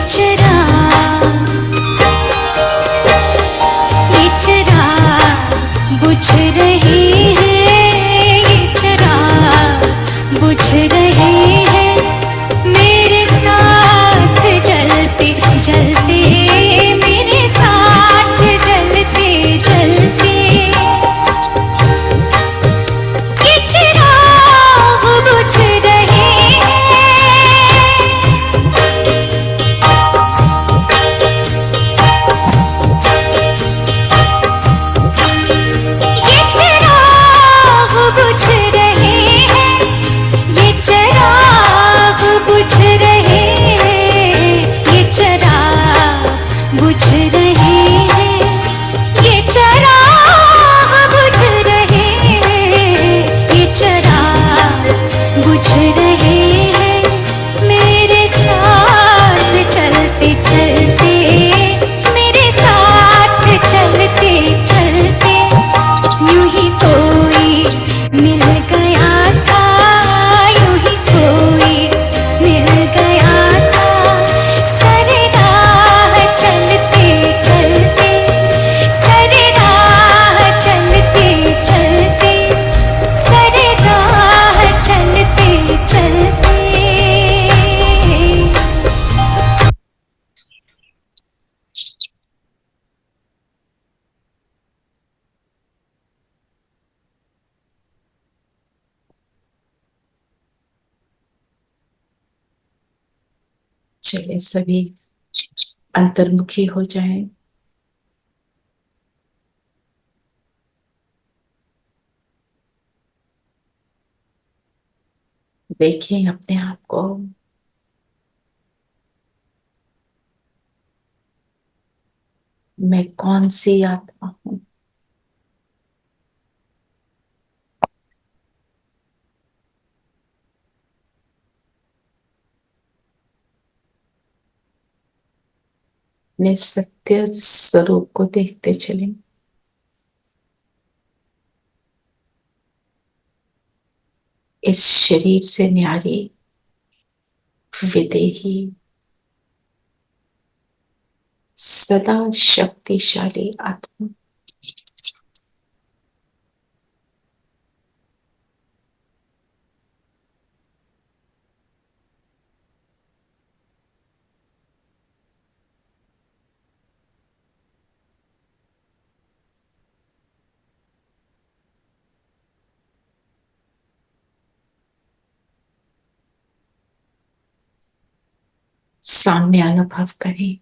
चिराग बुझ रहे हैं, ये चिराग बुझ रहे हैं, मेरे साथ जलते जलते, मेरे साथ जलते जलते, ये चिराग बुझ रहे हैं, ये चिराग बुझ रहे हैं, ये चिराग बुझ रहे हैं, ये चिराग बुझ रहे हैं, ये चिराग बुझ रहे हैं, ये चिराग बुझ रहे हैं, मेरे साथ चलते चलते, मेरे साथ चलते चलते, यूं ही कोई मिल गया था, यूं ही कोई मिल गया था, सरे राह चलते चलते, सरे राह चलते चलते, सरे राह चलते चलते। चलिए सभी अंतर्मुखी हो जाएं। देखें अपने आप को, मैं कौन सी आत्मा हूं। अपने सत्य स्वरूप को देखते चलें। इस शरीर से न्यारी, विदेही, सदा शक्तिशाली आत्मा, सामने अनुभव करें,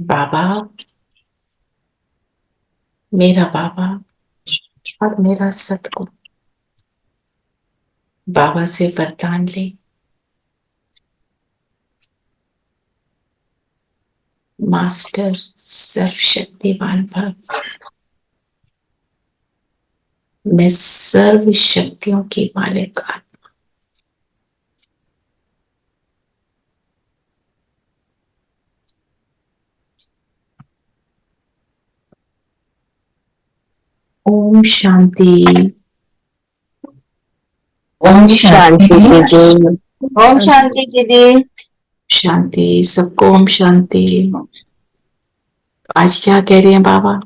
बाबा, मेरा बाबा और मेरा सद्गुरु। बाबा से वरदान ले, मास्टर सर्वशक्तिवान भव, मैं सर्व शक्तियों की मालिक आत्मा। ओम शांति। ओम शांति दीदी। ओम शांति दीदी। शांति सबको, ओम शांति। आज क्या कह रहे हैं बाबा?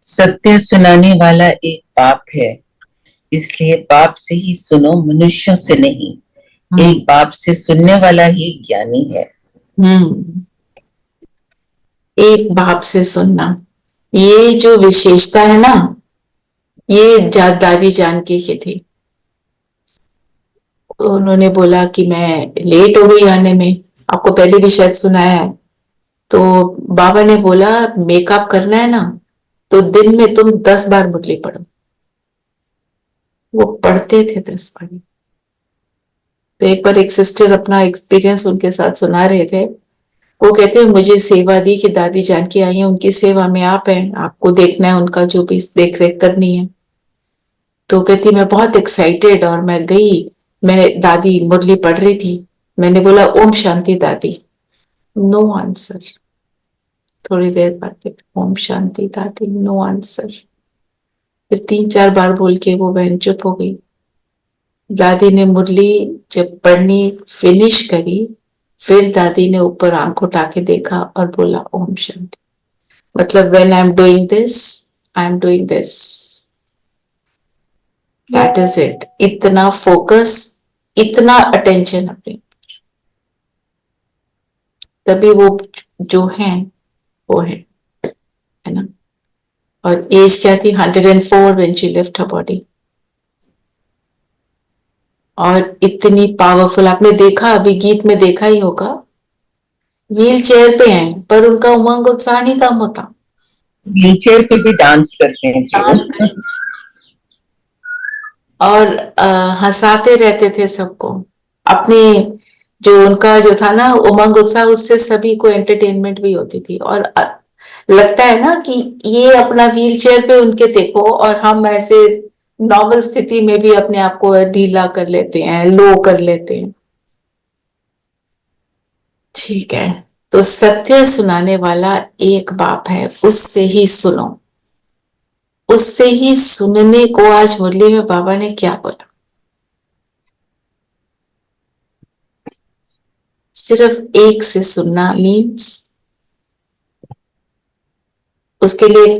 सत्य सुनाने वाला एक बाप है, इसलिए बाप से ही सुनो, मनुष्यों से नहीं। एक बाप से सुनने वाला ही ज्ञानी है। एक बाप से सुनना, ये जो विशेषता है ना, ये दादी जानकी की थी। तो उन्होंने बोला कि मैं लेट हो गई आने में, आपको पहले भी शायद सुनाया है। तो बाबा ने बोला मेकअप करना है ना, तो दिन में तुम 10 बार मुरली पढ़ो। वो पढ़ते थे 10 बार। तो एक बार एक सिस्टर अपना एक्सपीरियंस उनके साथ सुना रहे थे। वो कहते हैं मुझे सेवा दी कि दादी जानकी आई है, उनकी सेवा में आप हैं, आपको देखना है उनका जो भी देख रेख करनी है। तो कहती मैं बहुत एक्साइटेड, और मैं गई, मैंने दादी मुरली पढ़ रही थी, मैंने बोला ओम शांति दादी, नो आंसर। थोड़ी देर बाद ओम शांति दादी, नो आंसर। फिर 3-4 बार बोल के वो बहन चुप हो गई। दादी ने मुरली जब पढ़नी फिनिश करी, फिर दादी ने ऊपर आंख उठा के देखा और बोला ओम शांति। मतलब when I'm doing this, I'm doing this. That is it. इतना फोकस, इतना अटेंशन अपने, तभी वो जो है वो है ना। और एज क्या थी? 104 when she left her body. और इतनी पावरफुल, आपने देखा, अभी गीत में देखा ही होगा, व्हील चेयर पे हैं पर उनका उमंग उत्साह नहीं कम होता। व्हीलचेयर पे भी डांस करते हैं डांस वो। और हंसाते रहते थे सबको। अपने जो उनका जो था ना उमंग उत्साह, उससे सभी को एंटरटेनमेंट भी होती थी। और लगता है ना कि ये अपना व्हील चेयर पे उनके देखो, और हम ऐसे नॉर्मल स्थिति में भी अपने आप को ढीला कर लेते हैं, लो कर लेते हैं। ठीक है, तो सत्य सुनाने वाला एक बाप है, उससे ही सुनो। उससे ही सुनने को आज मुरली में बाबा ने क्या बोला? सिर्फ एक से सुनना मीन्स, उसके लिए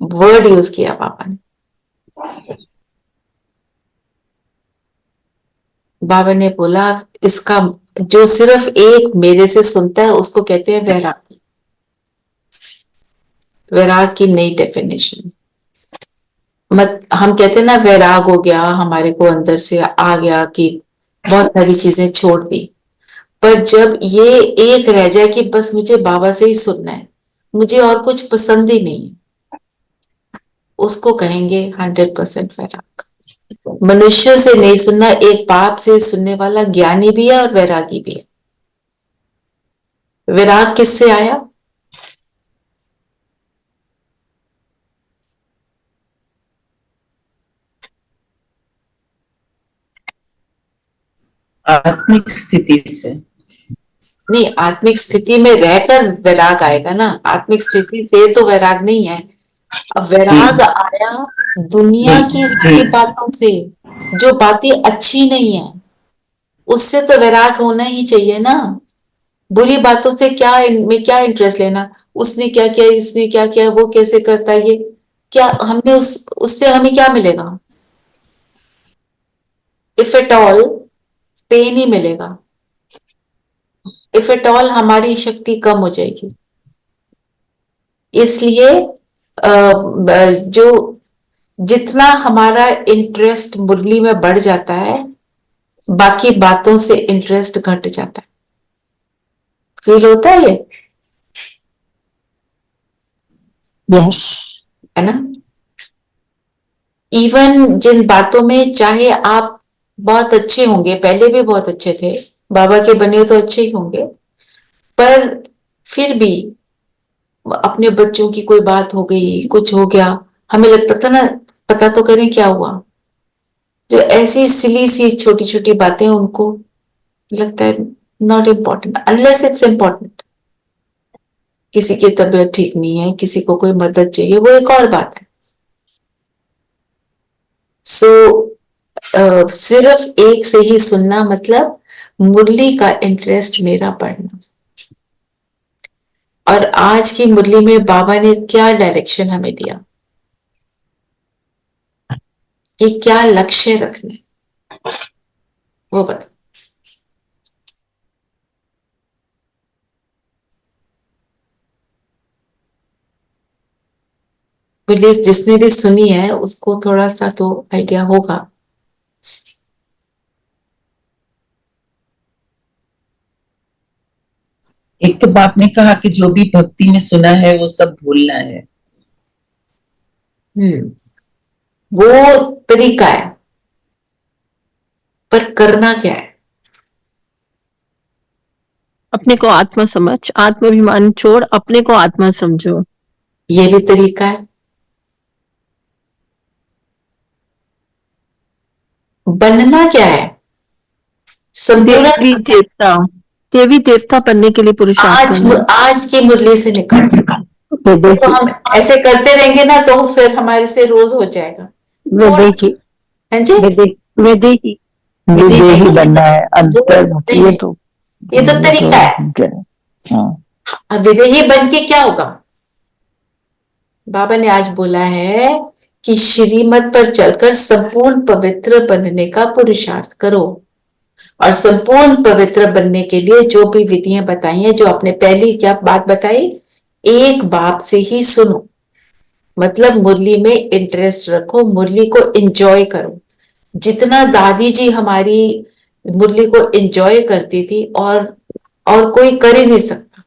वर्ड यूज किया बाबा ने। बाबा ने बोला इसका जो सिर्फ एक मेरे से सुनता है उसको कहते हैं वैराग। वैराग की नई डेफिनेशन, मत हम कहते हैं ना वैराग हो गया, हमारे को अंदर से आ गया कि बहुत सारी चीजें छोड़ दी। पर जब ये एक रह जाए कि बस मुझे बाबा से ही सुनना है, मुझे और कुछ पसंद ही नहीं है, उसको कहेंगे 100% वैराग। मनुष्य से नहीं सुनना, एक बाप से सुनने वाला ज्ञानी भी है और वैरागी भी है। वैराग किससे आया? आत्मिक स्थिति से। नहीं, आत्मिक स्थिति में रहकर वैराग आएगा ना, आत्मिक स्थिति से तो वैराग नहीं है। अब वैराग आया दुनिया की सारी बातों से, जो बातें अच्छी नहीं है उससे तो वैराग होना ही चाहिए ना। बुरी बातों से क्या में क्या इंटरेस्ट लेना, उसने क्या किया, इसने क्या किया, वो कैसे करता है, ये क्या हमने उससे हमें क्या मिलेगा? इफ एट ऑल पेन ही मिलेगा, इफ एट ऑल हमारी शक्ति कम हो जाएगी। इसलिए जो जितना हमारा इंटरेस्ट मुरली में बढ़ जाता है, बाकी बातों से इंटरेस्ट घट जाता है। फील होता है ये? यस। है ना? इवन जिन बातों में चाहे आप बहुत अच्छे होंगे, पहले भी बहुत अच्छे थे, बाबा के बने तो अच्छे ही होंगे, पर फिर भी अपने बच्चों की कोई बात हो गई, कुछ हो गया, हमें लगता था ना पता तो करें क्या हुआ। जो ऐसी सिली सी छोटी छोटी बातें, उनको लगता है not important unless it's important. किसी की तबीयत ठीक नहीं है, किसी को कोई मदद चाहिए, वो एक और बात है। सो सिर्फ एक से ही सुनना मतलब मुरली का इंटरेस्ट मेरा बढ़ना। और आज की मुरली में बाबा ने क्या डायरेक्शन हमें दिया कि क्या लक्ष्य रखना है, वो बता। मुरली जिसने भी सुनी है उसको थोड़ा सा तो आइडिया होगा। एक तो बाप ने कहा कि जो भी भक्ति में सुना है वो सब भूलना है। वो तरीका है, पर करना क्या है? अपने को आत्मा समझ, आत्माभिमान छोड़, अपने को आत्मा समझो। ये भी तरीका है। बनना क्या है? संपूर्ण देवी देवता, देवी देवता बनने के लिए पुरुषार्थ आज करना। आज की मुरली से निकल तो हम ऐसे करते रहेंगे ना तो फिर हमारे से रोज हो जाएगा। थोड़ा सा, हाँ जी, विदेही विदेही बनना है नहीं, ये नहीं, तो ये तो तरीका है। हाँ, अब विदेही बन के क्या होगा? बाबा ने आज बोला है कि श्रीमत पर चलकर संपूर्ण पवित्र बनने का पुरुषार्थ करो। और संपूर्ण पवित्र बनने के लिए जो भी विधियां बताई हैं, जो आपने पहली क्या बात बताई, एक बाप से ही सुनो, मतलब मुरली में इंटरेस्ट रखो, मुरली को एंजॉय करो। जितना दादी जी हमारी मुरली को एंजॉय करती थी और कोई कर ही नहीं सकता।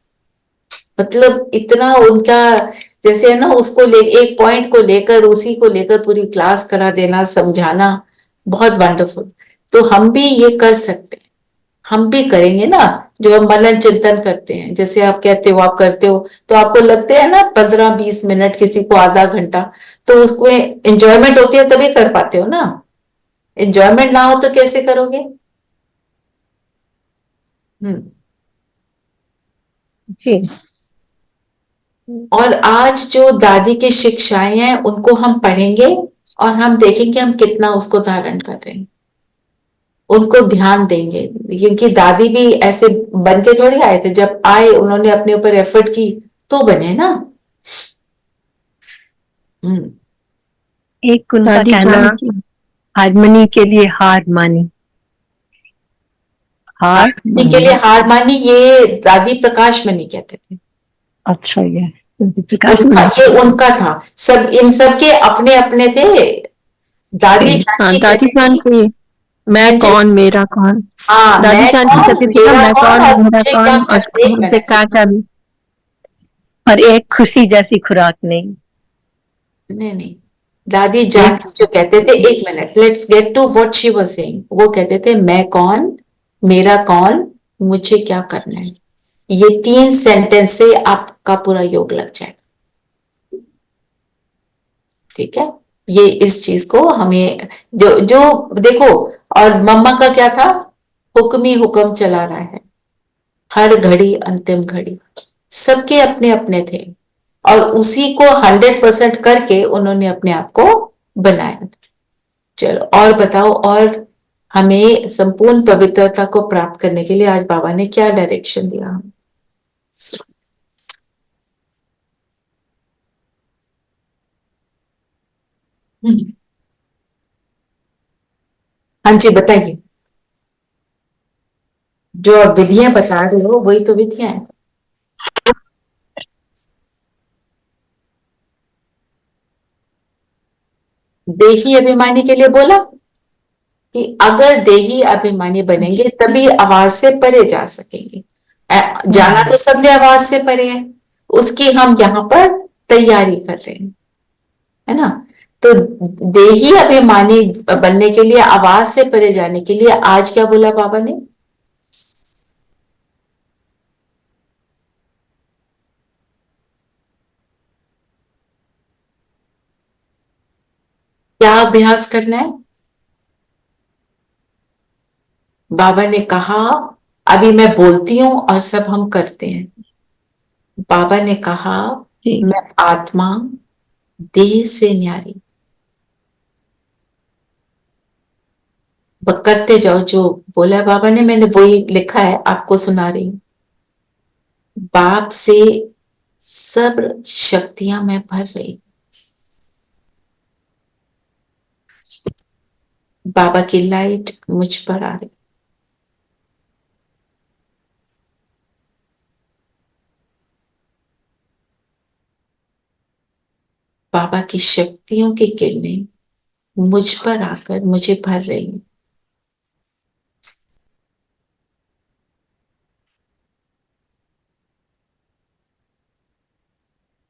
मतलब इतना उनका, जैसे है ना, उसको ले एक पॉइंट को लेकर, उसी को लेकर पूरी क्लास करा देना, समझाना, बहुत वंडरफुल। तो हम भी ये कर सकते हैं, हम भी करेंगे ना। जो हम मनन चिंतन करते हैं, जैसे आप कहते हो आप करते हो, तो आपको लगते हैं ना 15-20 मिनट, किसी को आधा घंटा, तो उसको एंजॉयमेंट होती है तभी कर पाते हो ना। एंजॉयमेंट ना हो तो कैसे करोगे? हम्म। जी। और आज जो दादी की शिक्षाएं हैं उनको हम पढ़ेंगे और हम देखेंगे हम कितना उसको धारण कर रहे हैं, उनको ध्यान देंगे। क्योंकि दादी भी ऐसे बन के थोड़ी आए थे, जब आए उन्होंने अपने ऊपर एफर्ट की तो बने ना। हम्म। एक उनका दादी कहना, जान की हारमोनी के लिए हार मानी, हार हारमोनी के लिए हार मानी, ये दादी प्रकाश मणि कहते थे। अच्छा, ये प्रकाश ये उनका था। सब इन सब के अपने अपने थे। दादी हाँ, जानकी दादी कहती जान थी, की मैं हाँ जी, कौन मेरा कौन। हाँ, दादी मैं जान की कौन कहती थी ना, मेरा मैं कौन कौन और मेरा मुझे क्या कौन, और करना। एक हमसे मिनट, क्या क्या भी। और एक खुशी जैसी खुराक नहीं। नहीं नहीं, दादी एक जानकी जो कहते थे, एक minute, let's get to what she was saying. वो कहते थे मैं कौन, मेरा कौन, मुझे क्या करना है। ये 3 सेंटेंस से आपका पूरा योग लग जाएगा। ठीक है, ये इस चीज को हमें, जो जो देखो, और मम्मा का क्या था, हुक्म ही हुक्म चला रहा है, हर घड़ी अंतिम घड़ी। सबके अपने अपने थे और उसी को 100% करके उन्होंने अपने आप को बनाया। चलो और बताओ, और हमें संपूर्ण पवित्रता को प्राप्त करने के लिए आज बाबा ने क्या डायरेक्शन दिया हमें? हम्म, हाँ जी बताइए। जो आप विधियां बता रहे हो वही तो विधियां हैं। देही अभिमानी के लिए बोला कि अगर देही अभिमानी बनेंगे तभी आवाज से परे जा सकेंगे। जाना तो सबने आवाज से परे है, उसकी हम यहाँ पर तैयारी कर रहे हैं, है ना। तो देही अभिमानी बनने के लिए, आवाज से परे जाने के लिए आज क्या बोला बाबा ने? क्या अभ्यास करना है? बाबा ने कहा, अभी मैं बोलती हूं और सब हम करते हैं। बाबा ने कहा, जी। मैं आत्मा देह से न्यारी। करते जाओ जो बोला है बाबा ने, मैंने वही लिखा है, आपको सुना रही हूँ। बाप से सब शक्तियां मैं भर रही हूँ। बाबा की लाइट मुझ पर आ रही। बाबा की शक्तियों की किरणें मुझ पर आकर मुझे भर रही हैं।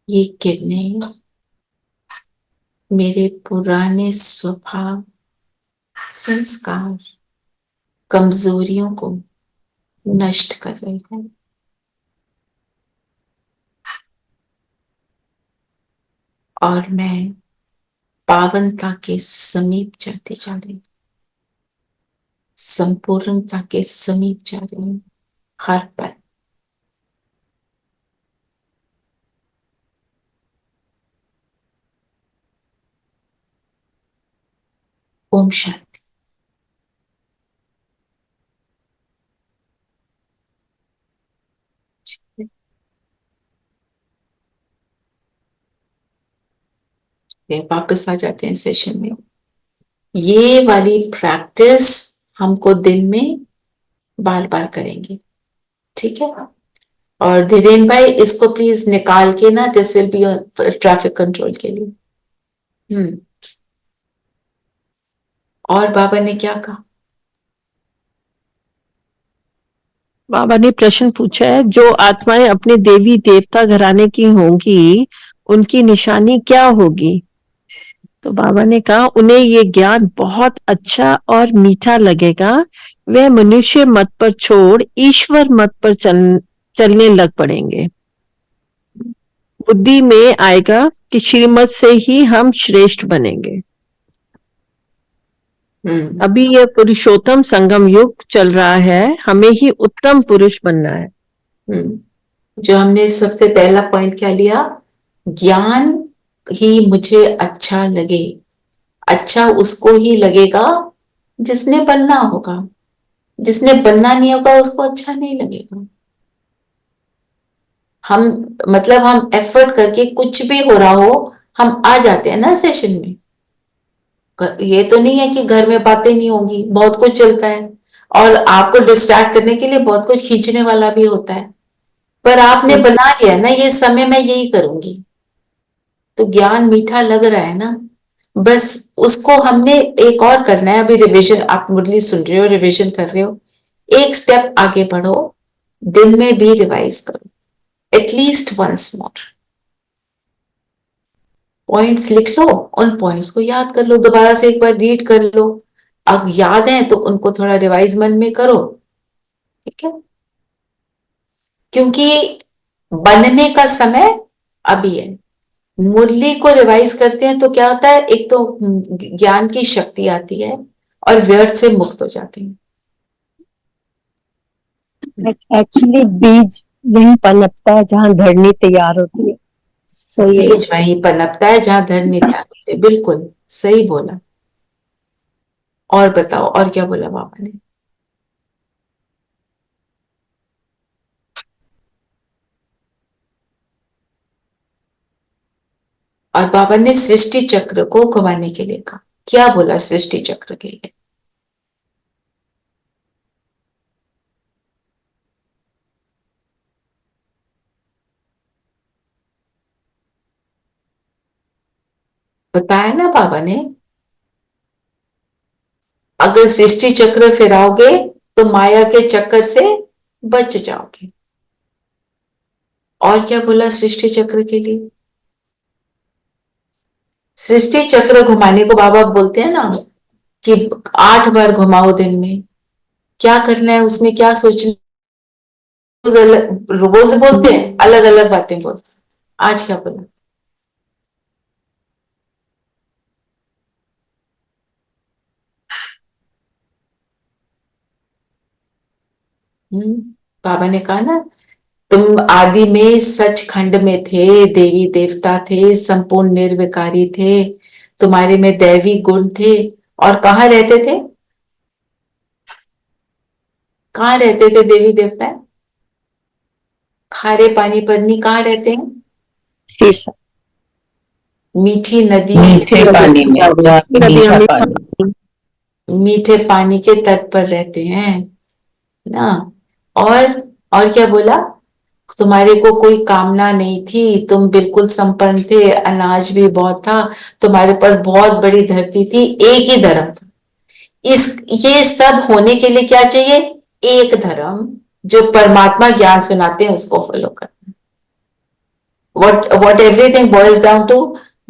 ये किरणें मेरे पुराने स्वभाव, संस्कार, कमजोरियों को नष्ट कर रही है। और मैं पावनता के समीप जाती जा रही हूँ, संपूर्णता के समीप जा रही हूँ। हर पल ओम शांति। वापस आ जाते हैं सेशन में। ये वाली प्रैक्टिस हमको दिन में बार बार करेंगे, ठीक है। और धीरेन भाई इसको प्लीज निकाल के ना, this will be traffic control के लिए। और बाबा ने क्या कहा? बाबा ने प्रश्न पूछा है, जो आत्माएं अपने देवी देवता घराने की होंगी उनकी निशानी क्या होगी? तो बाबा ने कहा, उन्हें ये ज्ञान बहुत अच्छा और मीठा लगेगा, वे मनुष्य मत पर छोड़ ईश्वर मत पर चलने लग पड़ेंगे। बुद्धि में आएगा कि श्रीमत से ही हम श्रेष्ठ बनेंगे। अभी ये पुरुषोत्तम संगम युग चल रहा है, हमें ही उत्तम पुरुष बनना है। जो हमने सबसे पहला पॉइंट क्या लिया, ज्ञान ही मुझे अच्छा लगे। अच्छा उसको ही लगेगा जिसने बनना होगा, जिसने बनना नहीं होगा उसको अच्छा नहीं लगेगा। हम मतलब हम एफर्ट करके कुछ भी हो रहा हो हम आ जाते हैं ना सेशन में। ये तो नहीं है कि घर में बातें नहीं होंगी, बहुत कुछ चलता है और आपको डिस्ट्रैक्ट करने के लिए बहुत कुछ खींचने वाला भी होता है, पर आपने बना लिया ना ये समय मैं यही करूंगी, तो ज्ञान मीठा लग रहा है ना, बस उसको हमने एक और करना है। अभी रिवीजन, आप मुरली सुन रहे हो, रिवीजन कर रहे हो, एक स्टेप आगे बढ़ो, दिन में भी रिवाइज करो एटलीस्ट वंस मोर। पॉइंट्स लिख लो, उन पॉइंट्स को याद कर लो, दोबारा से एक बार रीड कर लो, अब याद है तो उनको थोड़ा रिवाइज मन में करो, ठीक है। क्योंकि बनने का समय अभी है। मुरली को रिवाइज करते हैं तो क्या होता है, एक तो ज्ञान की शक्ति आती है और व्यर्थ से मुक्त हो जाते हैं। एक्चुअली बीज वहीं पनपता है जहाँ धरनी तैयार होती है। सो ये बीज वहीं पनपता है जहां धरनी तैयार होती है, बिल्कुल सही बोला। और बताओ, और क्या बोला बाबा ने? और बाबा ने सृष्टि चक्र को घुमाने के लिए कहा, क्या बोला सृष्टि चक्र के लिए? बताया ना बाबा ने, अगर सृष्टि चक्र फिराओगे तो माया के चक्कर से बच जाओगे। और क्या बोला सृष्टि चक्र के लिए? सृष्टि चक्र घुमाने को बाबा बोलते हैं ना कि 8 बार घुमाओ दिन में। क्या करना है उसमें, क्या सोचना, रोज बोलते हैं, अलग अलग बातें बोलते हैं। आज क्या बोला? बाबा ने कहा ना, तुम आदि में सचखंड में थे, देवी देवता थे, संपूर्ण निर्विकारी थे, तुम्हारे में दैवी गुण थे। और कहाँ रहते थे? कहाँ रहते थे देवी देवता? खारे पानी पर नहीं, कहाँ रहते हैं? मीठी नदी, मीठे पानी में, जहाँ पे मीठा पानी, मीठे पानी के तट पर रहते हैं ना। और क्या बोला? तुम्हारे को कोई कामना नहीं थी, तुम बिल्कुल संपन्न थे, अनाज भी बहुत था, तुम्हारे पास बहुत बड़ी धरती थी, एक ही धर्म था। ये सब होने के लिए क्या चाहिए? एक धर्म, जो परमात्मा ज्ञान सुनाते हैं उसको फॉलो करना। What everything boys down to,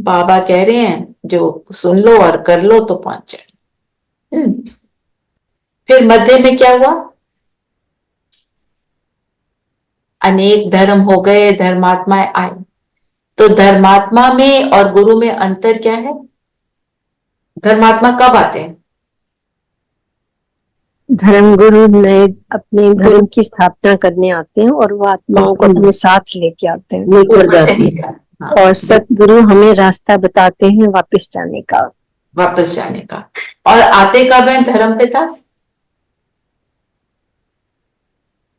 बाबा कह रहे हैं जो सुन लो और कर लो तो पहुंच जाए। फिर मध्य में क्या हुआ? अनेक धर्म हो गए, धर्मात्माएं आए। तो धर्मात्मा में और गुरु में अंतर क्या है? धर्मात्मा कब आते हैं? धर्मगुरु नए अपने धर्म की स्थापना करने आते हैं और वो आत्माओं को अपने साथ लेके आते हैं। ऊपर से नीचे। हाँ। और सतगुरु हमें रास्ता बताते हैं वापस जाने का। वापस जाने का। और आते कब है धर्मपिता?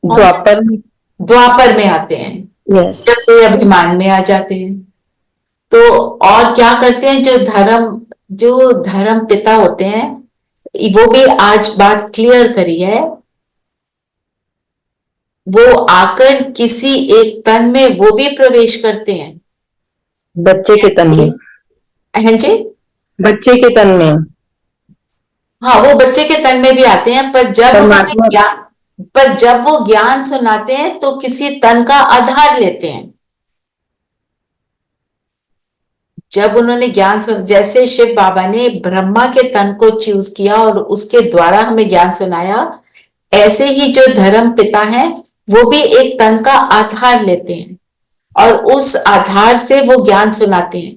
द्वापर द्वापर में आते हैं, यस जब ये अभिमान में आ जाते हैं। तो और क्या करते हैं जो धर्म पिता होते हैं, वो भी आज बात क्लियर करी है, वो आकर किसी एक तन में वो भी प्रवेश करते हैं। बच्चे के तन में, हाँ जी, बच्चे के तन में हाँ वो बच्चे के तन में भी आते हैं, पर जब उन्होंने परमात्मा पर जब वो ज्ञान सुनाते हैं तो किसी तन का आधार लेते हैं। जब उन्होंने ज्ञान जैसे शिव बाबा ने ब्रह्मा के तन को चूज किया और उसके द्वारा हमें ज्ञान सुनाया, ऐसे ही जो धर्म पिता हैं वो भी एक तन का आधार लेते हैं और उस आधार से वो ज्ञान सुनाते हैं।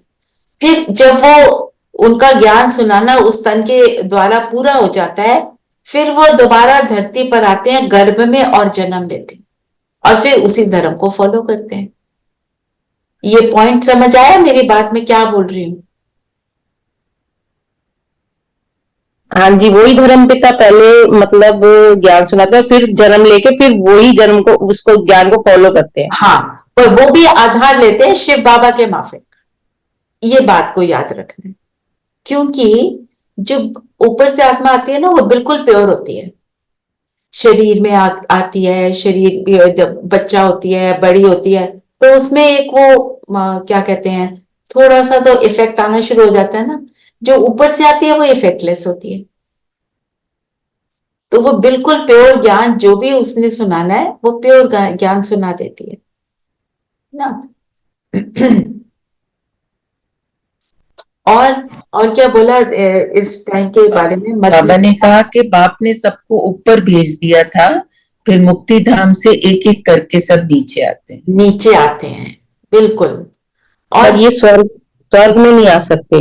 फिर जब वो उनका ज्ञान सुनाना उस तन के द्वारा पूरा हो जाता है, फिर वो दोबारा धरती पर आते हैं, गर्भ में और जन्म लेते हैं और फिर उसी धर्म को फॉलो करते हैं। ये पॉइंट समझ आया मेरी बात में क्या बोल रही हूँ? हाँ जी, वही धर्म पिता पहले मतलब ज्ञान सुनाते हैं, फिर जन्म लेके फिर वही जन्म को उसको ज्ञान को फॉलो करते हैं। हाँ, पर वो भी आधार लेते हैं शिव बाबा के माफिक। ये बात को याद रखना है, क्योंकि जो ऊपर से आत्मा आती है ना वो बिल्कुल प्योर होती है। शरीर में आती है, शरीर जब बच्चा होती है, बड़ी होती है, तो उसमें एक वो क्या कहते हैं, थोड़ा सा तो इफेक्ट आना शुरू हो जाता है ना। जो ऊपर से आती है वो इफेक्टलेस होती है। तो वो बिल्कुल प्योर ज्ञान जो भी उसने सुनाना है वो प्योर ज्ञान सुना देती है ना। और क्या बोला इस टाइम के बारे में? बाबा ने कहा कि बाप ने सबको ऊपर भेज दिया था, फिर मुक्ति धाम से एक एक करके सब नीचे आते हैं। नीचे आते हैं, बिल्कुल। और और ये स्वर्ग में नहीं आ सकते।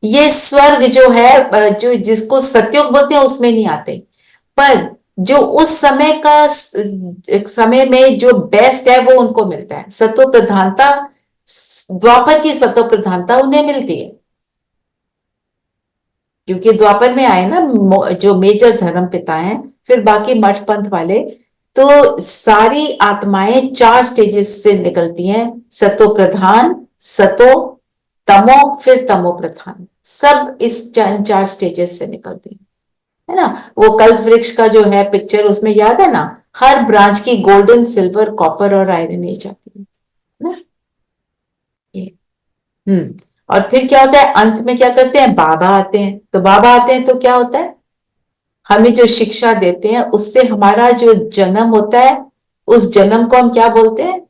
ये स्वर्ग जो है, जो जिसको सतयुग बोलते हैं उसमें नहीं आते, पर जो उस समय का समय में जो बेस्ट है वो उनको मिलता है। सत्व प्रधानता, द्वापर की सत्व प्रधानता उन्हें मिलती है, क्योंकि द्वापर में आए ना जो मेजर धर्म पिता हैं, फिर बाकी मठ पंथ वाले। तो सारी आत्माएं 4 स्टेजेस से निकलती हैं, सतो प्रधान, सतो, तमो, फिर तमो प्रधान, सब इस 4 स्टेजेस से निकलती हैं, है ना। वो कल्प वृक्ष का जो है पिक्चर, उसमें याद है ना, हर ब्रांच की गोल्डन, सिल्वर, कॉपर और आयरन एज आती है ना। ये और फिर क्या होता है, अंत में क्या करते हैं, बाबा आते हैं। तो बाबा आते हैं तो क्या होता है, हमें जो शिक्षा देते हैं उससे हमारा जो जन्म होता है, उस जन्म को हम क्या बोलते हैं?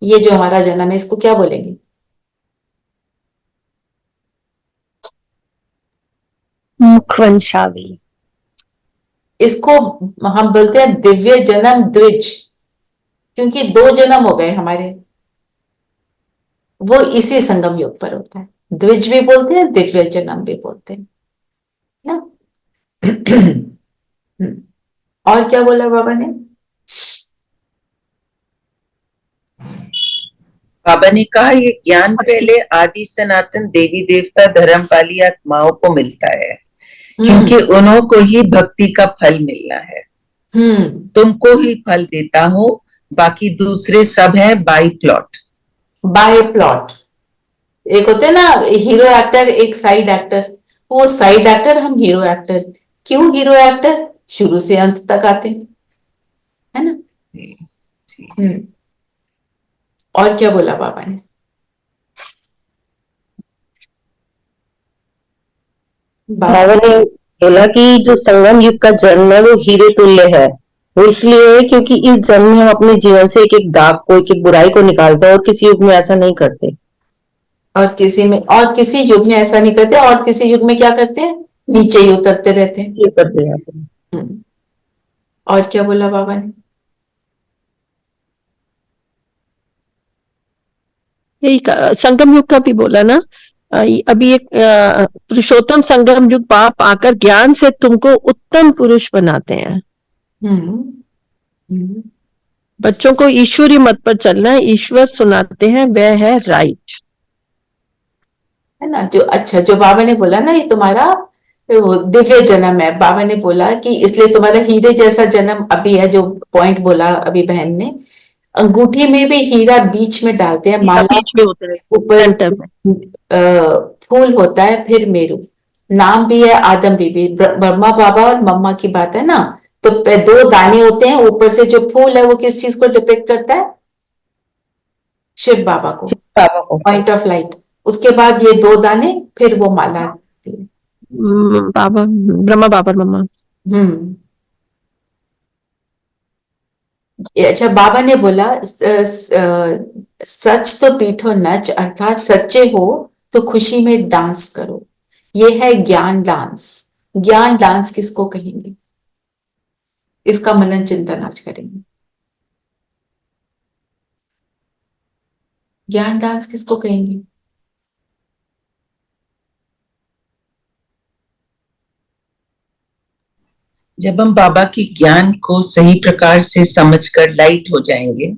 ये जो हमारा जन्म है इसको क्या बोलेंगे? मुखवंशावली। इसको हम बोलते हैं दिव्य जन्म, द्विज, क्योंकि 2 जन्म हो गए हमारे, वो इसी संगम युग पर होता है। द्विज भी बोलते हैं, दिव्य जन्म भी बोलते हैं ना। और क्या बोला बाबा ने? बाबा ने कहा ये ज्ञान पहले आदि सनातन देवी देवता धर्म वाली आत्माओं को मिलता है, क्योंकि उन्हों को ही भक्ति का फल मिलना है। तुमको ही फल देता हो, बाकी दूसरे सब है बाई प्लॉट। Bye plot. एक होते हैं ना हीरो एक्टर, एक साइड एक्टर। वो साइड एक्टर, हम हीरो एक्टर। क्यों हीरो एक्टर? शुरू से अंत तक आते हैं, है ना। और क्या बोला बाबा ने? बाबा ने बोला कि जो संगम युग का जन्म है वो हीरे तुल्य है। वो इसलिए है क्योंकि इस जन्म में हम अपने जीवन से एक एक दाग को, एक एक बुराई को निकालते हैं, और किसी युग में ऐसा नहीं करते। और किसी युग में ऐसा नहीं करते, और किसी युग में क्या करते हैं? नीचे ही उतरते रहते हैं। ये करते हैं। और क्या बोला बाबा ने? यही संगम युग का भी बोला ना। अभी एक पुरुषोत्तम संगम युग बाप आकर ज्ञान से तुमको उत्तम पुरुष बनाते हैं। बच्चों को ईश्वरी मत पर चलना है, ईश्वर सुनाते हैं, वह है राइट, है ना। जो अच्छा जो बाबा ने बोला ना, ये तुम्हारा वो दिव्य जन्म है, बाबा ने बोला कि इसलिए तुम्हारा हीरे जैसा जन्म अभी है, जो पॉइंट बोला अभी बहन ने। अंगूठी में भी हीरा बीच में डालते हैं, माला बीच में होते हैं, ऊपर सेंटर में। फूल होता है, फिर मेरू। नाम भी है आदम बीबी, ब्रह्मा बाबा और मम्मा की बात है ना। तो दो दाने होते हैं, ऊपर से जो फूल है वो किस चीज को डिपिक्ट करता है? शिव बाबा को, बाबा को। Point of light. उसके बाद ये दो दाने, फिर वो माला होती है। बाबा, ब्रह्मा बाबा और मम्मा। हम्म। अच्छा, बाबा ने बोला सच तो पीठो नच, अर्थात सच्चे हो तो खुशी में डांस करो। ये है ज्ञान डांस। ज्ञान डांस किसको कहेंगे? इसका मनन चिंतन आज करेंगे। ज्ञान डांस किसको कहेंगे? जब हम बाबा की ज्ञान को सही प्रकार से समझकर लाइट हो जाएंगे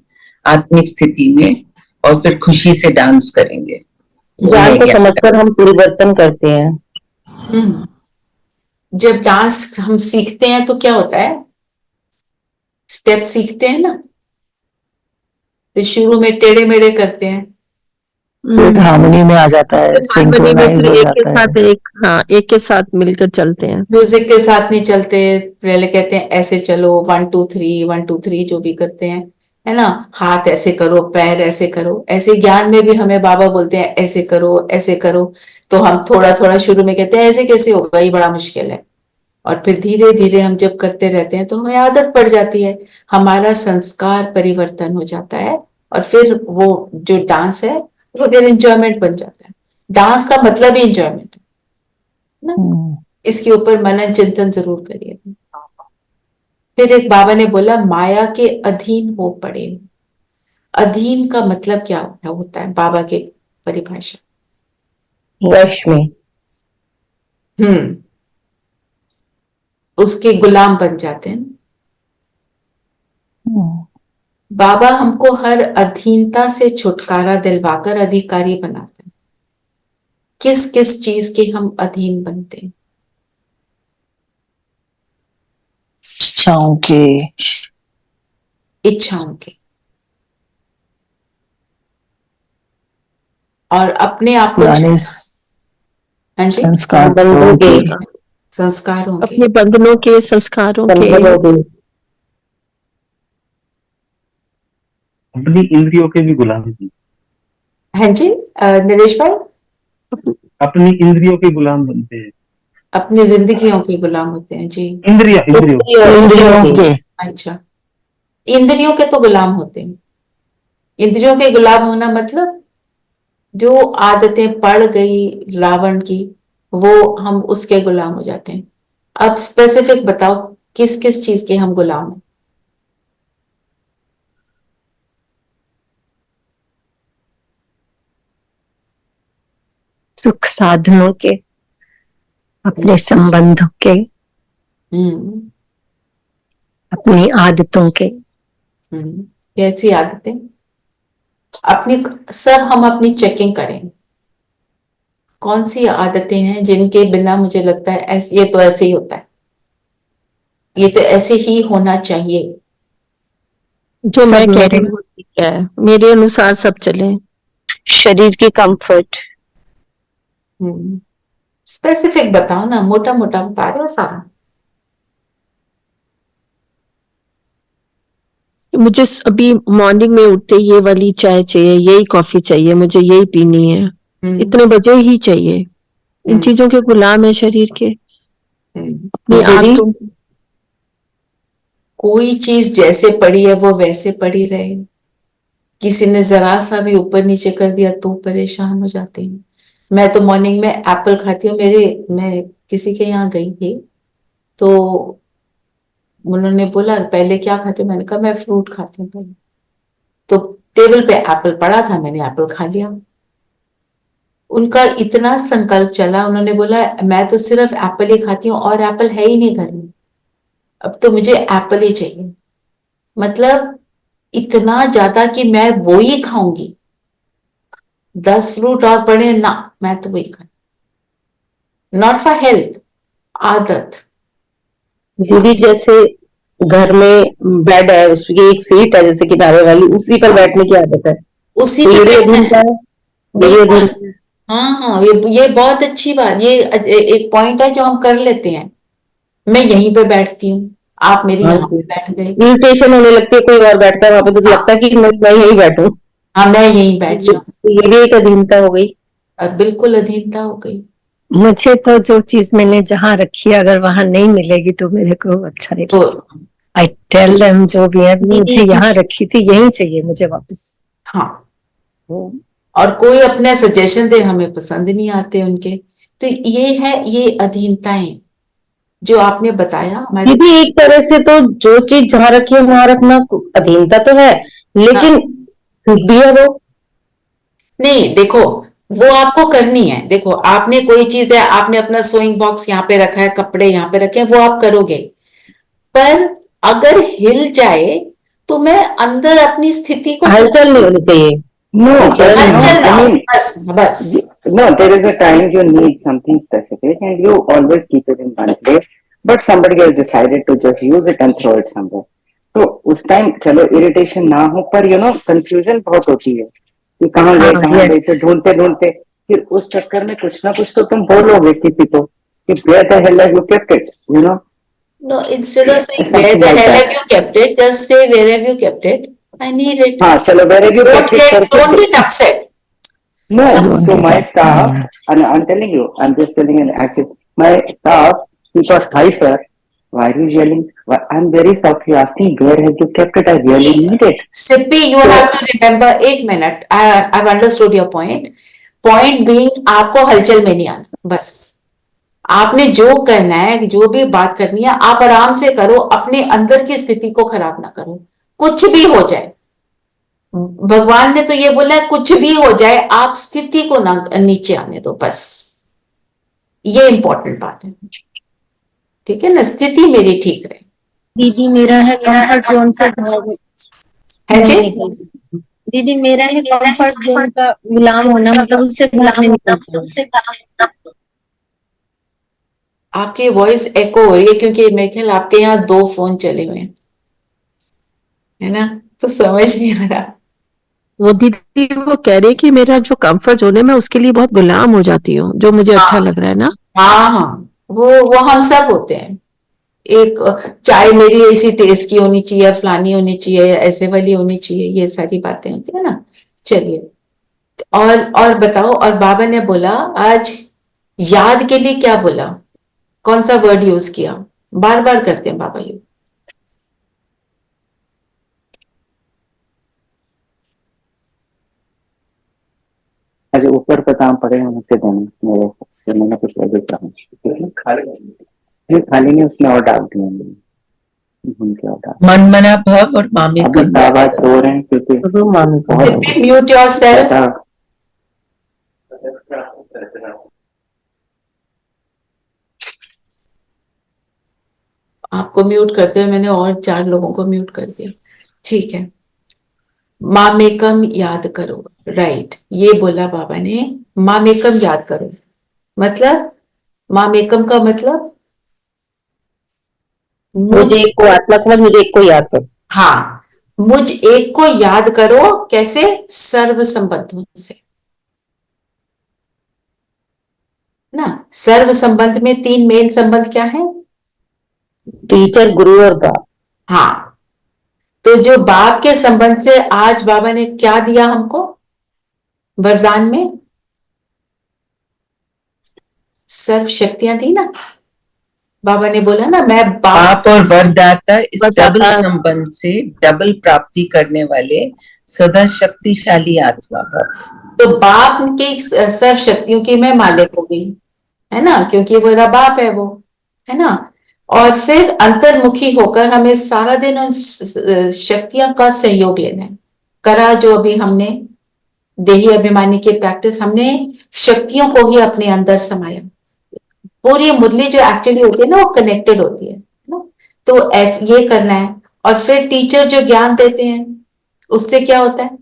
आत्मिक स्थिति में, और फिर खुशी से डांस करेंगे। ज्ञान को समझकर हम परिवर्तन करते हैं। जब डांस हम सीखते हैं तो क्या होता है? स्टेप सीखते हैं ना, तो शुरू में टेढ़े मेढ़े करते हैं, फिर हार्मनी में आ जाता है, हार्मनी में सिंक्रोनाइज फिर हो एक के जाता साथ है। एक, हाँ, एक के साथ मिलकर चलते हैं। म्यूजिक के साथ नहीं चलते। पहले कहते हैं ऐसे चलो, 1 2 3 1 2 3 जो भी करते हैं, है ना। हाथ ऐसे करो, पैर ऐसे करो। ऐसे ज्ञान में भी हमें बाबा बोलते हैं ऐसे करो, ऐसे करो। तो हम थोड़ा थोड़ा शुरू में कहते हैं ऐसे कैसे होगा, ये बड़ा मुश्किल है। और फिर धीरे धीरे हम जब करते रहते हैं तो हमें आदत पड़ जाती है, हमारा संस्कार परिवर्तन हो जाता है, और फिर वो जो डांस है वो फिर इंजॉयमेंट बन जाता है। डांस का मतलब ही इंजॉयमेंट है ना। इसके ऊपर मनन चिंतन जरूर करिए। फिर एक बाबा ने बोला, माया के अधीन हो पड़े। अधीन का मतलब क्या होता है बाबा के परिभाषा? वश में। उसके गुलाम बन जाते हैं। बाबा हमको हर अधीनता से छुटकारा दिलवाकर अधिकारी बनाते हैं। किस किस चीज के हम अधीन बनते हैं? इच्छाओं के। इच्छाओं के, और अपने आप को पुराने हाँ जी, संस्कार बंधनों के, संस्कारों के, अपने बंधनों के, संस्कारों के, अपनी इंद्रियों के भी गुलाम हैं। हाँ जी नरेश भाई, अपनी इंद्रियों के गुलाम बनते हैं। अपनी जिंदगियों के गुलाम होते हैं जी। इंद्रियों के। अच्छा, इंद्रियों के तो गुलाम होते हैं। इंद्रियों के गुलाम होना मतलब जो आदतें पड़ गई रावण की, वो हम उसके गुलाम हो जाते हैं। अब स्पेसिफिक बताओ किस किस चीज के हम गुलाम हैं? सुख साधनों के, अपने संबंधों के, अपनी आदतों के। कैसी आदतें? अपनी सब हम अपनी चेकिंग करें, कौन सी आदतें हैं जिनके बिना मुझे लगता है ऐसे, ये तो ऐसे ही होता है, ये तो ऐसे ही होना चाहिए। जो मैं कह मेरे रही हूँ ठीक है, मेरे अनुसार सब चले। शरीर की कंफर्ट। स्पेसिफिक बताओ ना, मोटा मोटा बता रहे हो सारा। मुझे अभी मॉर्निंग में उठते ये वाली चाय चाहिए, यही कॉफी चाहिए, मुझे यही पीनी है, इतने बजे ही चाहिए। इन चीजों के गुलाम है शरीर के, अपनी आदतों। कोई चीज जैसे पड़ी है वो वैसे पड़ी रहे। किसी ने जरा सा भी ऊपर नीचे कर दिया तो परेशान हो जाते हैं। मैं तो मॉर्निंग में एप्पल खाती हूँ। मैं किसी के यहाँ गई थी तो उन्होंने बोला पहले क्या खाते हो, मैंने कहा मैं फ्रूट खाती हूँ पहले। तो टेबल पे एप्पल पड़ा था, मैंने एप्पल खा लिया। उनका इतना संकल्प चला, उन्होंने बोला मैं तो सिर्फ एप्पल ही खाती हूँ और एप्पल है ही नहीं घर में, अब तो मुझे एप्पल ही चाहिए। मतलब इतना ज्यादा कि मैं वो ही खाऊंगी। 10 फ्रूट और पड़े ना, मैं तो वही खा, नॉट फॉर हेल्थ, आदत। दीदी जैसे घर में बेड है, उसकी एक सीट है जैसे किनारे वाली, उसी पर बैठने की आदत है, उसी तो पे ये भी बैठना अधीनता है, है, ये भी बिल्कुल। अधीनता है। हाँ हाँ, ये बहुत अच्छी बात, ये एक पॉइंट है जो हम कर लेते हैं। मैं यहीं पे बैठती हूँ, आप मेरे हाँ यहाँ जी, पे बैठ गए। इरिटेशन होने लगती है, कोई और बैठता है वहां पे तो लगता है हाँ कि मैं यहीं बैठूं। हाँ, मैं यहीं बैठ ये जाऊँ। ये भी एक अधीनता हो गई। बिल्कुल अधीनता हो गई। मुझे तो जो चीज मैंने जहाँ रखी है अगर वहां नहीं मिलेगी तो मेरे को अच्छा नहीं तो लगता। आई टेल देम जो भी है, मुझे दीदी यहाँ रखी थी यही चाहिए मुझे वापस। हाँ, और कोई अपने सजेशन दे, हमें पसंद नहीं आते उनके। तो ये है, ये अधीनताएं जो आपने बताया हमारे। दीदी एक तरह से तो जो चीज जहाँ रखी है वहां रखना अधीनता तो है, हाँ, लेकिन खुद भी है वो। नहीं देखो, वो आपको करनी है। देखो, आपने कोई चीज है, आपने अपना सोइंग बॉक्स यहाँ पे रखा है, कपड़े यहाँ पे रखे हैं, वो आप करोगे। पर अगर हिल जाए तो मैं अंदर अपनी स्थिति को हलचल नहीं होनी चाहिए। No, हलचल but नहीं no, हलचल ना I हो, mean, बस बस। no, there is a time you need something specific and you always keep it in one place, but somebody has decided to just use it and throw it somewhere. तो उस time चलो irritation ना हो, पर you know confusion बहुत होती है कि कहाँ हाँ, गए, यस। फिर ढूंढते ढूंढते फिर उस चक्कर में कुछ ना कुछ तो तुम बोलोगे किसी को कि where the hell have you kept it, you know, No, instead of saying where something the like hell that. have you kept it, just say where have you kept it? I need it. हाँ चलो where have you Don't kept it करके don't get upset. no, Don't so get my upset. staff, and I'm telling you, I'm just telling you, actually, my staff, he got hyper. Why are you yelling? I'm very softly asking, where have you kept it? I really need it. Sippy, you So, have to remember, एक minute, I've understood your point. Point being, आपको हलचल में नहीं आना, बस। आपने जो करना है, जो भी बात करनी है, आप आराम से करो, अपने अंदर की स्थिति को खराब ना करो। कुछ भी हो जाए, भगवान ने तो ये बोला है, कुछ भी हो जाए आप स्थिति को ना नीचे आने दो, बस। ये इंपॉर्टेंट बात है, ठीक है ना, स्थिति मेरी ठीक रहे। दीदी मेरा है कंफर्ट जोन से है जी? दीदी मेरा है कंफर्ट जोन का गुलाम होना, मतलब उससे गुलाम नहीं होना। आपकी वॉइस एको हो रही है, क्योंकि मेरे ख्याल आपके यहाँ 2 फोन चले हुए हैं, है ना, तो समझ नहीं आ रहा। वो दीदी वो कह रही है कि मेरा जो कंफर्ट जोन है मैं उसके लिए बहुत गुलाम हो जाती हूँ, जो मुझे अच्छा लग रहा है ना। हाँ हाँ, वो हम सब होते हैं। एक चाय मेरी ऐसी टेस्ट की होनी चाहिए, फलानी होनी चाहिए, ऐसे वाली होनी चाहिए, ये सारी बातें होती है ना। चलिए, और बताओ, और बाबा ने बोला आज याद के लिए क्या बोला, कौन सा वर्ड यूज किया? बार बार करते हैं बाबा यूज। आज ऊपर का काम पड़े हैं मुझसे देने मेरे से, मैंने कुछ ले देता हूँ, खाली नहीं, उसमें और डाल दिए, भून के और डाल। मनमना भव और मामी अभी कम साहब सो रहे हैं क्योंकि मामी को बहुत म्यूट योरसेल्फ। ज्यादा आपको म्यूट करते हुए मैंने और 4 लोगों को म्यूट कर दिया, ठीक है। मामेकम याद करो, राइट, ये बोला बाबा ने, मामेकम याद करो। मतलब मामेकम का मतलब मुझे एक को आत्मा समझ, मुझे एक को याद कर। हाँ, मुझ एक को याद करो, कैसे? सर्व संबंधों से ना। सर्व संबंध में 3 मेन संबंध क्या है? टीचर, गुरु और बाप। हाँ, तो जो बाप के संबंध से आज बाबा ने क्या दिया हमको वरदान में? सर्व शक्तियां दी ना। बाबा ने बोला ना, मैं बाप और वरदाता इस वरदाता। डबल संबंध से डबल प्राप्ति करने वाले सदा शक्तिशाली आत्मा भव। तो बाप की सर्व शक्तियों की मैं मालिक हो गई, है ना, क्योंकि वो मेरा बाप है, वो है ना। और फिर अंतर्मुखी होकर हमें सारा दिन उन शक्तियों का सहयोग लेना है। करा जो अभी हमने देही अभिमानी की प्रैक्टिस, हमने शक्तियों को ही अपने अंदर समाया। पूरी मुरली जो एक्चुअली होती है ना, वो कनेक्टेड होती है ना। तो ऐसे ये करना है। और फिर टीचर जो ज्ञान देते हैं, उससे क्या होता है?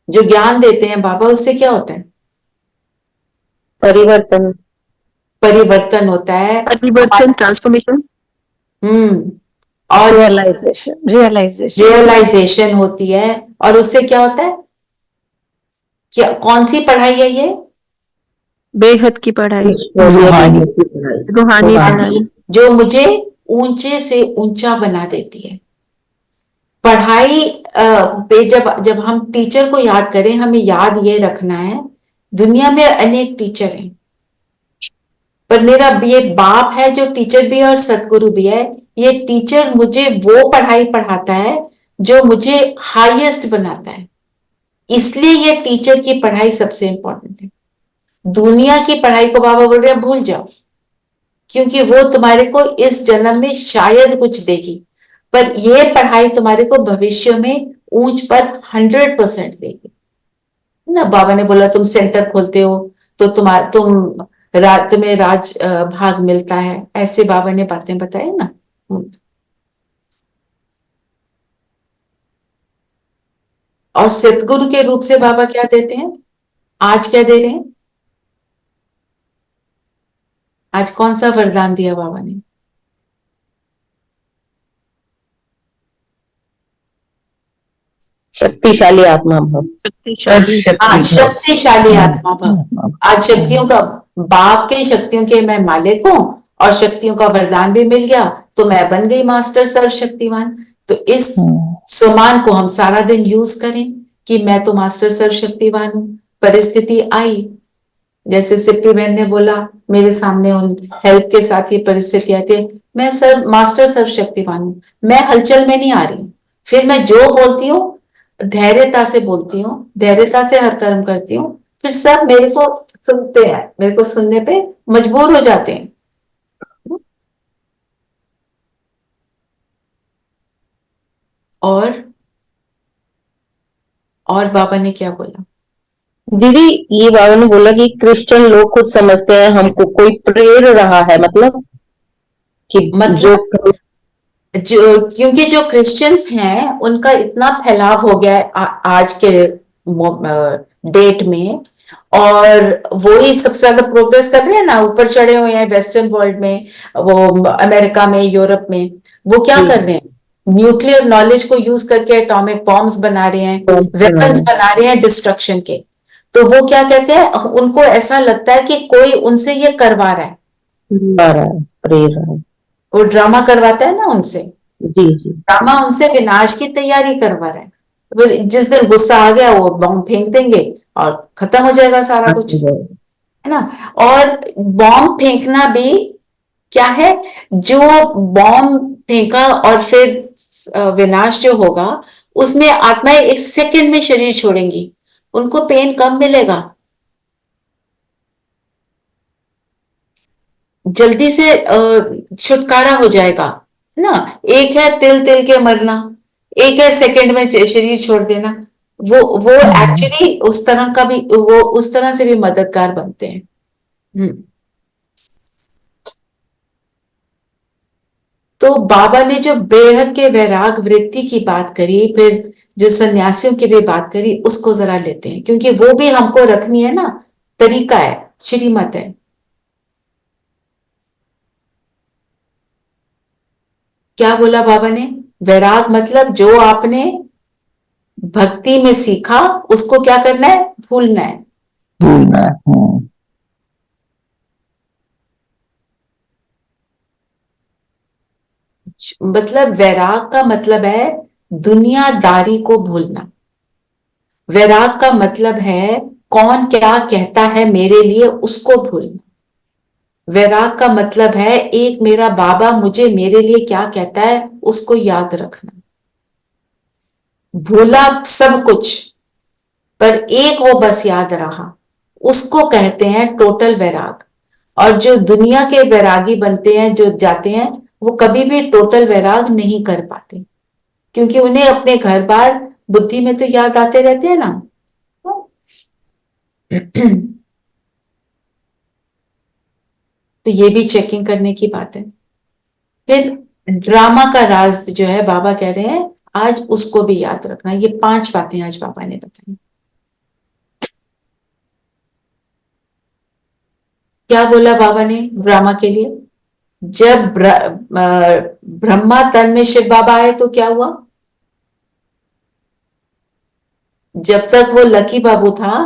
जो ज्ञान देते हैं बाबा, उससे क्या होता है? परिवर्तन। परिवर्तन होता है। परिवर्तन, ट्रांसफॉर्मेशन। और रियलाइजेशन रियलाइजेशन होती है। और उससे क्या होता है? क्या, कौन सी पढ़ाई है ये? बेहद की पढ़ाई, रूहानी रूहानी पढ़ाई। जो मुझे ऊंचे से ऊंचा बना देती है। पढ़ाई पे जब जब हम टीचर को याद करें, हमें याद ये रखना है, दुनिया में अनेक टीचर हैं, पर मेरा ये बाप है जो टीचर भी है और सदगुरु भी है। ये टीचर मुझे वो पढ़ाई पढ़ाता है जो मुझे हाईएस्ट बनाता है। इसलिए ये टीचर की पढ़ाई सबसे इंपॉर्टेंट है। दुनिया की पढ़ाई को बाबा बोल रहे हैं भूल जाओ, क्योंकि वो तुम्हारे को इस जन्म में शायद कुछ देगी, पर यह पढ़ाई तुम्हारे को भविष्य में ऊंच पद 100% देगी ना। बाबा ने बोला तुम सेंटर खोलते हो तो तुम्हें राज भाग मिलता है, ऐसे बाबा ने बातें बताई ना। और सतगुरु के रूप से बाबा क्या देते हैं? आज क्या दे रहे हैं? आज कौन सा वरदान दिया बाबा ने? शक्तिशाली आत्मा भव। शक्तिशाली। आज शक्तिशाली आत्मा भव। आज शक्तियों का, बाप के शक्तियों के मैं मालिक हूं और शक्तियों का वरदान भी मिल गया, तो मैं बन गई मास्टर सर्वशक्तिवान। तो इस सम्मान को हम सारा दिन यूज करें कि मैं तो मास्टर सर्वशक्तिवान हूं। परिस्थिति आई, जैसे सिप्पी बहन ने बोला, मेरे सामने उन हेल्प के साथ ये परिस्थिति आती है, मैं मास्टर सर्वशक्तिवान हूं, मैं हलचल में नहीं आ रही हूं। फिर मैं जो बोलती हूँ धैर्यता से बोलती हूँ, धैर्यता से हर कर्म करती हूँ, फिर सब मेरे को सुनते हैं, मेरे को सुनने पे मजबूर हो जाते हैं। और बाबा ने क्या बोला? दीदी ये बाबा ने बोला कि क्रिश्चियन लोग खुद समझते हैं हमको कोई प्रेर रहा है, मतलब कि मतलब क्योंकि जो क्रिश्चियंस हैं उनका इतना फैलाव हो गया है आज के डेट में, और वो ही सबसे ज्यादा प्रोग्रेस कर रहे हैं ना, ऊपर चढ़े हुए हैं वेस्टर्न वर्ल्ड में, वो अमेरिका में, यूरोप में। वो क्या कर रहे हैं? न्यूक्लियर नॉलेज को यूज करके एटॉमिक बॉम्ब्स बना रहे हैं, वेपन्स बना रहे हैं डिस्ट्रक्शन के। तो वो क्या कहते हैं, उनको ऐसा लगता है कि कोई उनसे ये करवा रहा है, वो ड्रामा करवाता है ना उनसे। जी। ड्रामा उनसे विनाश की तैयारी करवा रहा है। फिर जिस दिन गुस्सा आ गया वो बॉम्ब फेंक देंगे और खत्म हो जाएगा सारा कुछ, है ना। और बॉम्ब फेंकना भी क्या है, जो बॉम्ब फेंका और फिर विनाश जो होगा, उसमें आत्माएं एक सेकंड में शरीर छोड़ेंगी, उनको पेन कम मिलेगा, जल्दी से छुटकारा हो जाएगा ना। एक है तिल तिल के मरना, एक है सेकंड में शरीर छोड़ देना। वो एक्चुअली उस तरह का भी, वो उस तरह से भी मददगार बनते हैं। तो बाबा ने जो बेहद के वैराग वृत्ति की बात करी, फिर जो सन्यासियों की भी बात करी, उसको जरा लेते हैं, क्योंकि वो भी हमको रखनी है ना, तरीका है, श्रीमत है। क्या बोला बाबा ने? वैराग मतलब जो आपने भक्ति में सीखा उसको क्या करना है? भूलना है। मतलब वैराग का मतलब है दुनियादारी को भूलना। वैराग का मतलब है कौन क्या कहता है मेरे लिए उसको भूलना। वैराग का मतलब है एक मेरा बाबा मुझे मेरे लिए क्या कहता है उसको याद रखना। भूला सब कुछ, पर एक वो बस याद रहा, उसको कहते हैं टोटल वैराग। और जो दुनिया के वैरागी बनते हैं, जो जाते हैं, वो कभी भी टोटल वैराग नहीं कर पाते, क्योंकि उन्हें अपने घर बार बुद्धि में तो याद आते रहते हैं ना। तो ये भी चेकिंग करने की बात है। फिर ड्रामा का राज जो है बाबा कह रहे हैं आज उसको भी याद रखना। ये 5 बातें आज बाबा ने बताई। क्या बोला बाबा ने ड्रामा के लिए? जब ब्रह्मा तन में शिव बाबा आए तो क्या हुआ? जब तक वो लकी बाबू था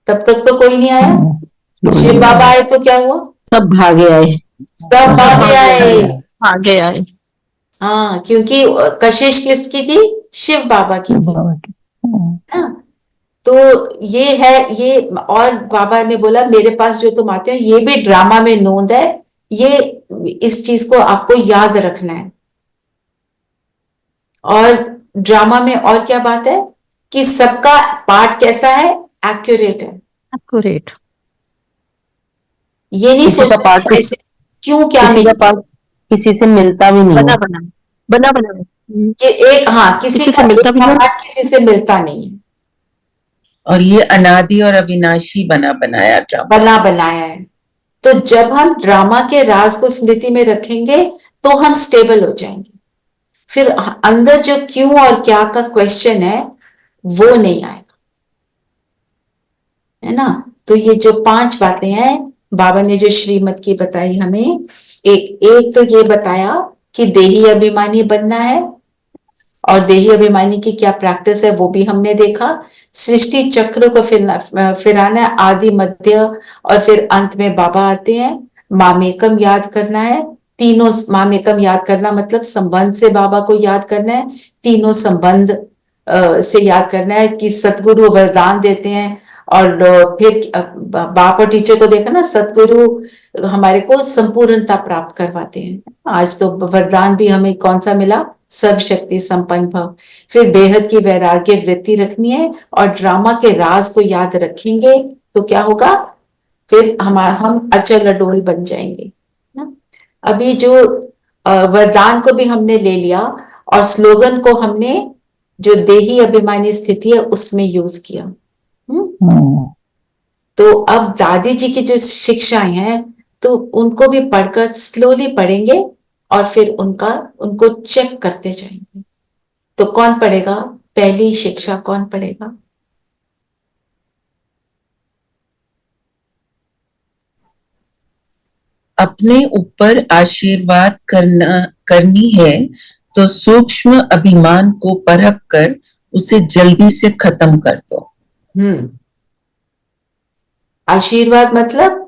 तब तक तो कोई नहीं आया। शिव बाबा आए तो क्या हुआ? सब भागे आए। सब भागे आए। आगे आए। हाँ, क्योंकि कशिश किसकी थी? शिव बाबा की थी ना। तो ये है ये। और बाबा ने बोला मेरे पास जो तुम आते हो ये भी ड्रामा में नोंद है, ये इस चीज को आपको याद रखना है। और ड्रामा में और क्या बात है कि सबका पार्ट कैसा है? एक्यूरेट है। एक्यूरेट। ये नहीं किसी का सोचना पार्ट कैसे क्यों क्या किसी का मिले। पार्ट किसी से मिलता भी नहीं बना है। बना बना बना। कि एक, हाँ, किसी किसी का से मिलता एक भी का नहीं। पार्ट किसी से मिलता नहीं है। और ये अनादि और अविनाशी बना बनाया ड्रामा। बना बनाया है। तो जब हम ड्रामा के राज को स्मृति में रखेंगे तो हम स्टेबल हो जाएंगे। फिर अंदर जो क्यों और क्या का क्वेश्चन है वो नहीं आएगा, है ना। तो ये जो 5 बातें हैं बाबा ने जो श्रीमत की बताई हमें, एक तो ये बताया कि देही अभिमानी बनना है, और देही अभिमानी की क्या प्रैक्टिस है वो भी हमने देखा। सृष्टि चक्र को फिराना है, आदि मध्य और फिर अंत में बाबा आते हैं। मामेकम याद करना है, तीनों मामेकम याद करना मतलब संबंध से बाबा को याद करना है, तीनों संबंध से याद करना है कि सतगुरु वरदान देते हैं। और फिर बाप और टीचर को देखा ना, सतगुरु हमारे को संपूर्णता प्राप्त करवाते हैं। आज तो वरदान भी हमें कौन सा मिला? सर्वशक्ति संपन्न भव। फिर बेहद की वैराग्य वृत्ति रखनी है और ड्रामा के राज को याद रखेंगे तो क्या होगा? फिर हम अचल अडोल बन जाएंगे ना। अभी जो वरदान को भी हमने ले लिया और स्लोगन को हमने जो देही अभिमानी स्थिति है उसमें यूज किया। तो अब दादी जी की जो शिक्षाएं हैं तो उनको भी पढ़कर स्लोली पढ़ेंगे और फिर उनको चेक करते जाएंगे। तो कौन पढ़ेगा? पहली शिक्षा कौन पढ़ेगा? अपने ऊपर आशीर्वाद करनी है तो सूक्ष्म अभिमान को परख कर उसे जल्दी से खत्म कर दो। आशीर्वाद मतलब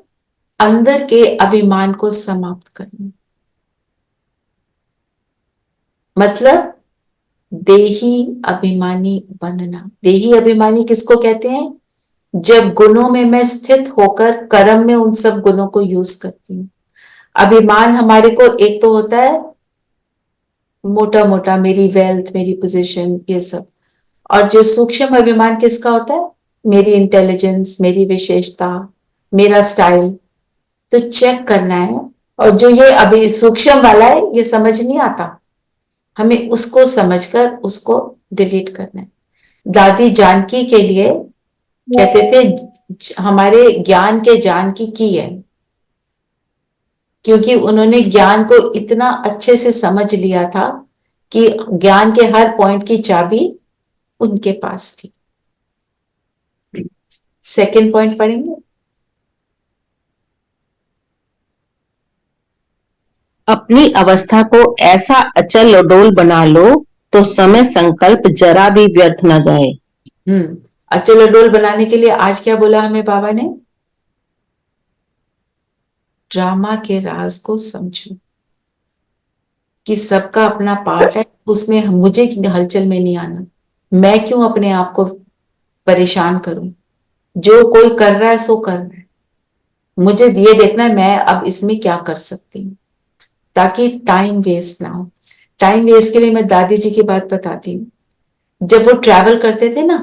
अंदर के अभिमान को समाप्त करना, मतलब देही अभिमानी बनना। देही अभिमानी किसको कहते हैं? जब गुणों में मैं स्थित होकर कर्म में उन सब गुणों को यूज करती हूँ। अभिमान हमारे को एक तो होता है मोटा मोटा, मेरी वेल्थ, मेरी पोजीशन, ये सब। और जो सूक्ष्म अभिमान किसका होता है? मेरी इंटेलिजेंस, मेरी विशेषता, मेरा स्टाइल। तो चेक करना है। और जो ये अभी सूक्ष्म वाला है ये समझ नहीं आता, हमें उसको समझकर उसको डिलीट करना है। दादी जानकी के लिए कहते थे हमारे ज्ञान के जानकी की है, क्योंकि उन्होंने ज्ञान को इतना अच्छे से समझ लिया था कि ज्ञान के हर पॉइंट की चाबी उनके पास थी। सेकंड पॉइंट पढ़ेंगे। अपनी अवस्था को ऐसा अचल अडोल बना लो तो समय संकल्प जरा भी व्यर्थ न जाए। अचल अडोल बनाने के लिए आज क्या बोला हमें बाबा ने? ड्रामा के राज को समझो कि सबका अपना पार्ट है, उसमें मुझे हलचल में नहीं आना। मैं क्यों अपने आप को परेशान करूं? जो कोई कर रहा है सो कर रहा है, मुझे ये देखना है मैं अब इसमें क्या कर सकती हूँ ताकि टाइम वेस्ट ना हो। टाइम वेस्ट के लिए मैं दादी जी की बात बताती हूँ। जब वो ट्रैवल करते थे ना,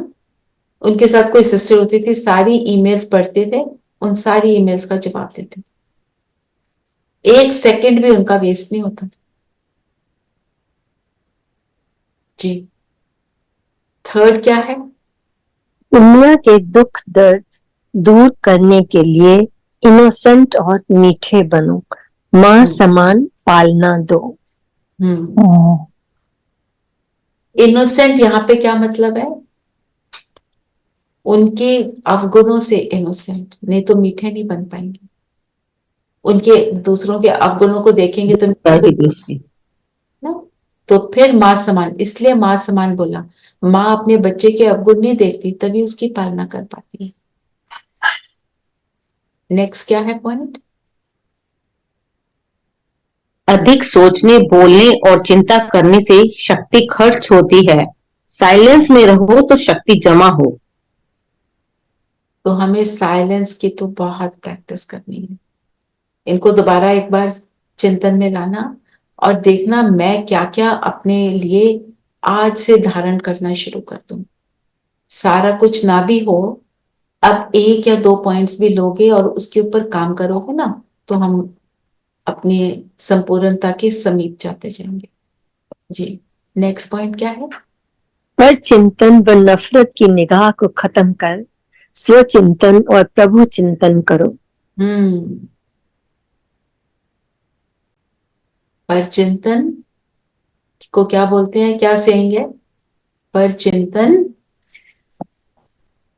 उनके साथ कोई सिस्टर होती थी, सारी ईमेल्स पढ़ते थे, उन सारी ईमेल्स का जवाब देते थे। 1 सेकंड भी उनका वेस्ट नहीं होता था जी। थर्ड क्या है? दुनिया के दुख दर्द दूर करने के लिए इनोसेंट और मीठे बनो, माँ समान पालना दो। इनोसेंट यहाँ पे क्या मतलब है? उनके अवगुणों से इनोसेंट, नहीं तो मीठे नहीं बन पाएंगे। उनके दूसरों के अवगुणों को देखेंगे तो की दृष्टि। ना, तो फिर माँ समान, इसलिए माँ समान बोला। माँ अपने बच्चे के अवगुण नहीं देखती, तभी उसकी पालना कर पाती है। नेक्स्ट क्या है पॉइंट? अधिक सोचने, बोलने और चिंता करने से शक्ति खर्च होती है। साइलेंस में रहो तो शक्ति जमा हो। तो हमें साइलेंस की तो बहुत प्रैक्टिस करनी है। इनको दोबारा एक बार चिंतन में लाना और देखना मैं क्या क्या अपने लिए आज से धारण करना शुरू कर दूं। सारा कुछ ना भी हो, अब एक या दो पॉइंट्स भी लोगे और उसके ऊपर काम करोगे ना, तो हम अपनी संपूर्णता के समीप जाते जाएंगे। जी, नेक्स्ट पॉइंट क्या है? पर चिंतन व नफरत की निगाह को खत्म कर स्वचिंतन और प्रभु चिंतन करो। पर चिंतन को क्या बोलते हैं, क्या सेइंग है? पर चिंतन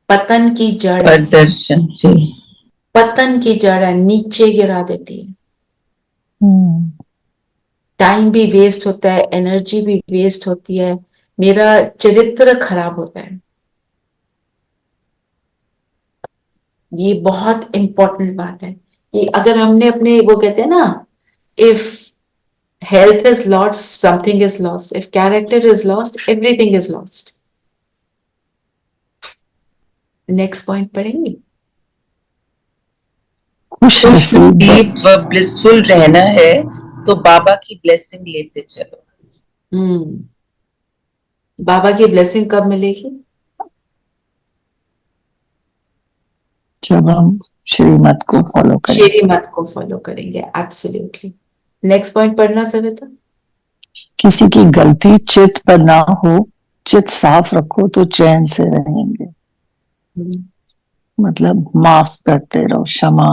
पतन की जड़ है। प्रदर्शन जी। पतन की जड़ है, नीचे गिरा देती है। टाइम भी वेस्ट होता है, एनर्जी भी वेस्ट होती है, मेरा चरित्र खराब होता है। ये बहुत इंपॉर्टेंट बात है कि अगर हमने अपने, वो कहते हैं ना, if health is lost something is lost, if character is lost everything is lost. Next point पढ़ेंगे। खुश नसीब व ब्लिसफुल रहना है तो बाबा की ब्लेसिंग लेते चलो। बाबा की ब्लेसिंग कब मिलेगी? जब हम श्रीमत को फॉलो करेंगे। श्रीमत को फॉलो करेंगे, एब्सोल्युटली। नेक्स्ट पॉइंट पढ़ना सविता। किसी की गलती चित्त पर ना हो, चित्त साफ रखो तो चैन से रहेंगे। मतलब माफ करते रहो, क्षमा।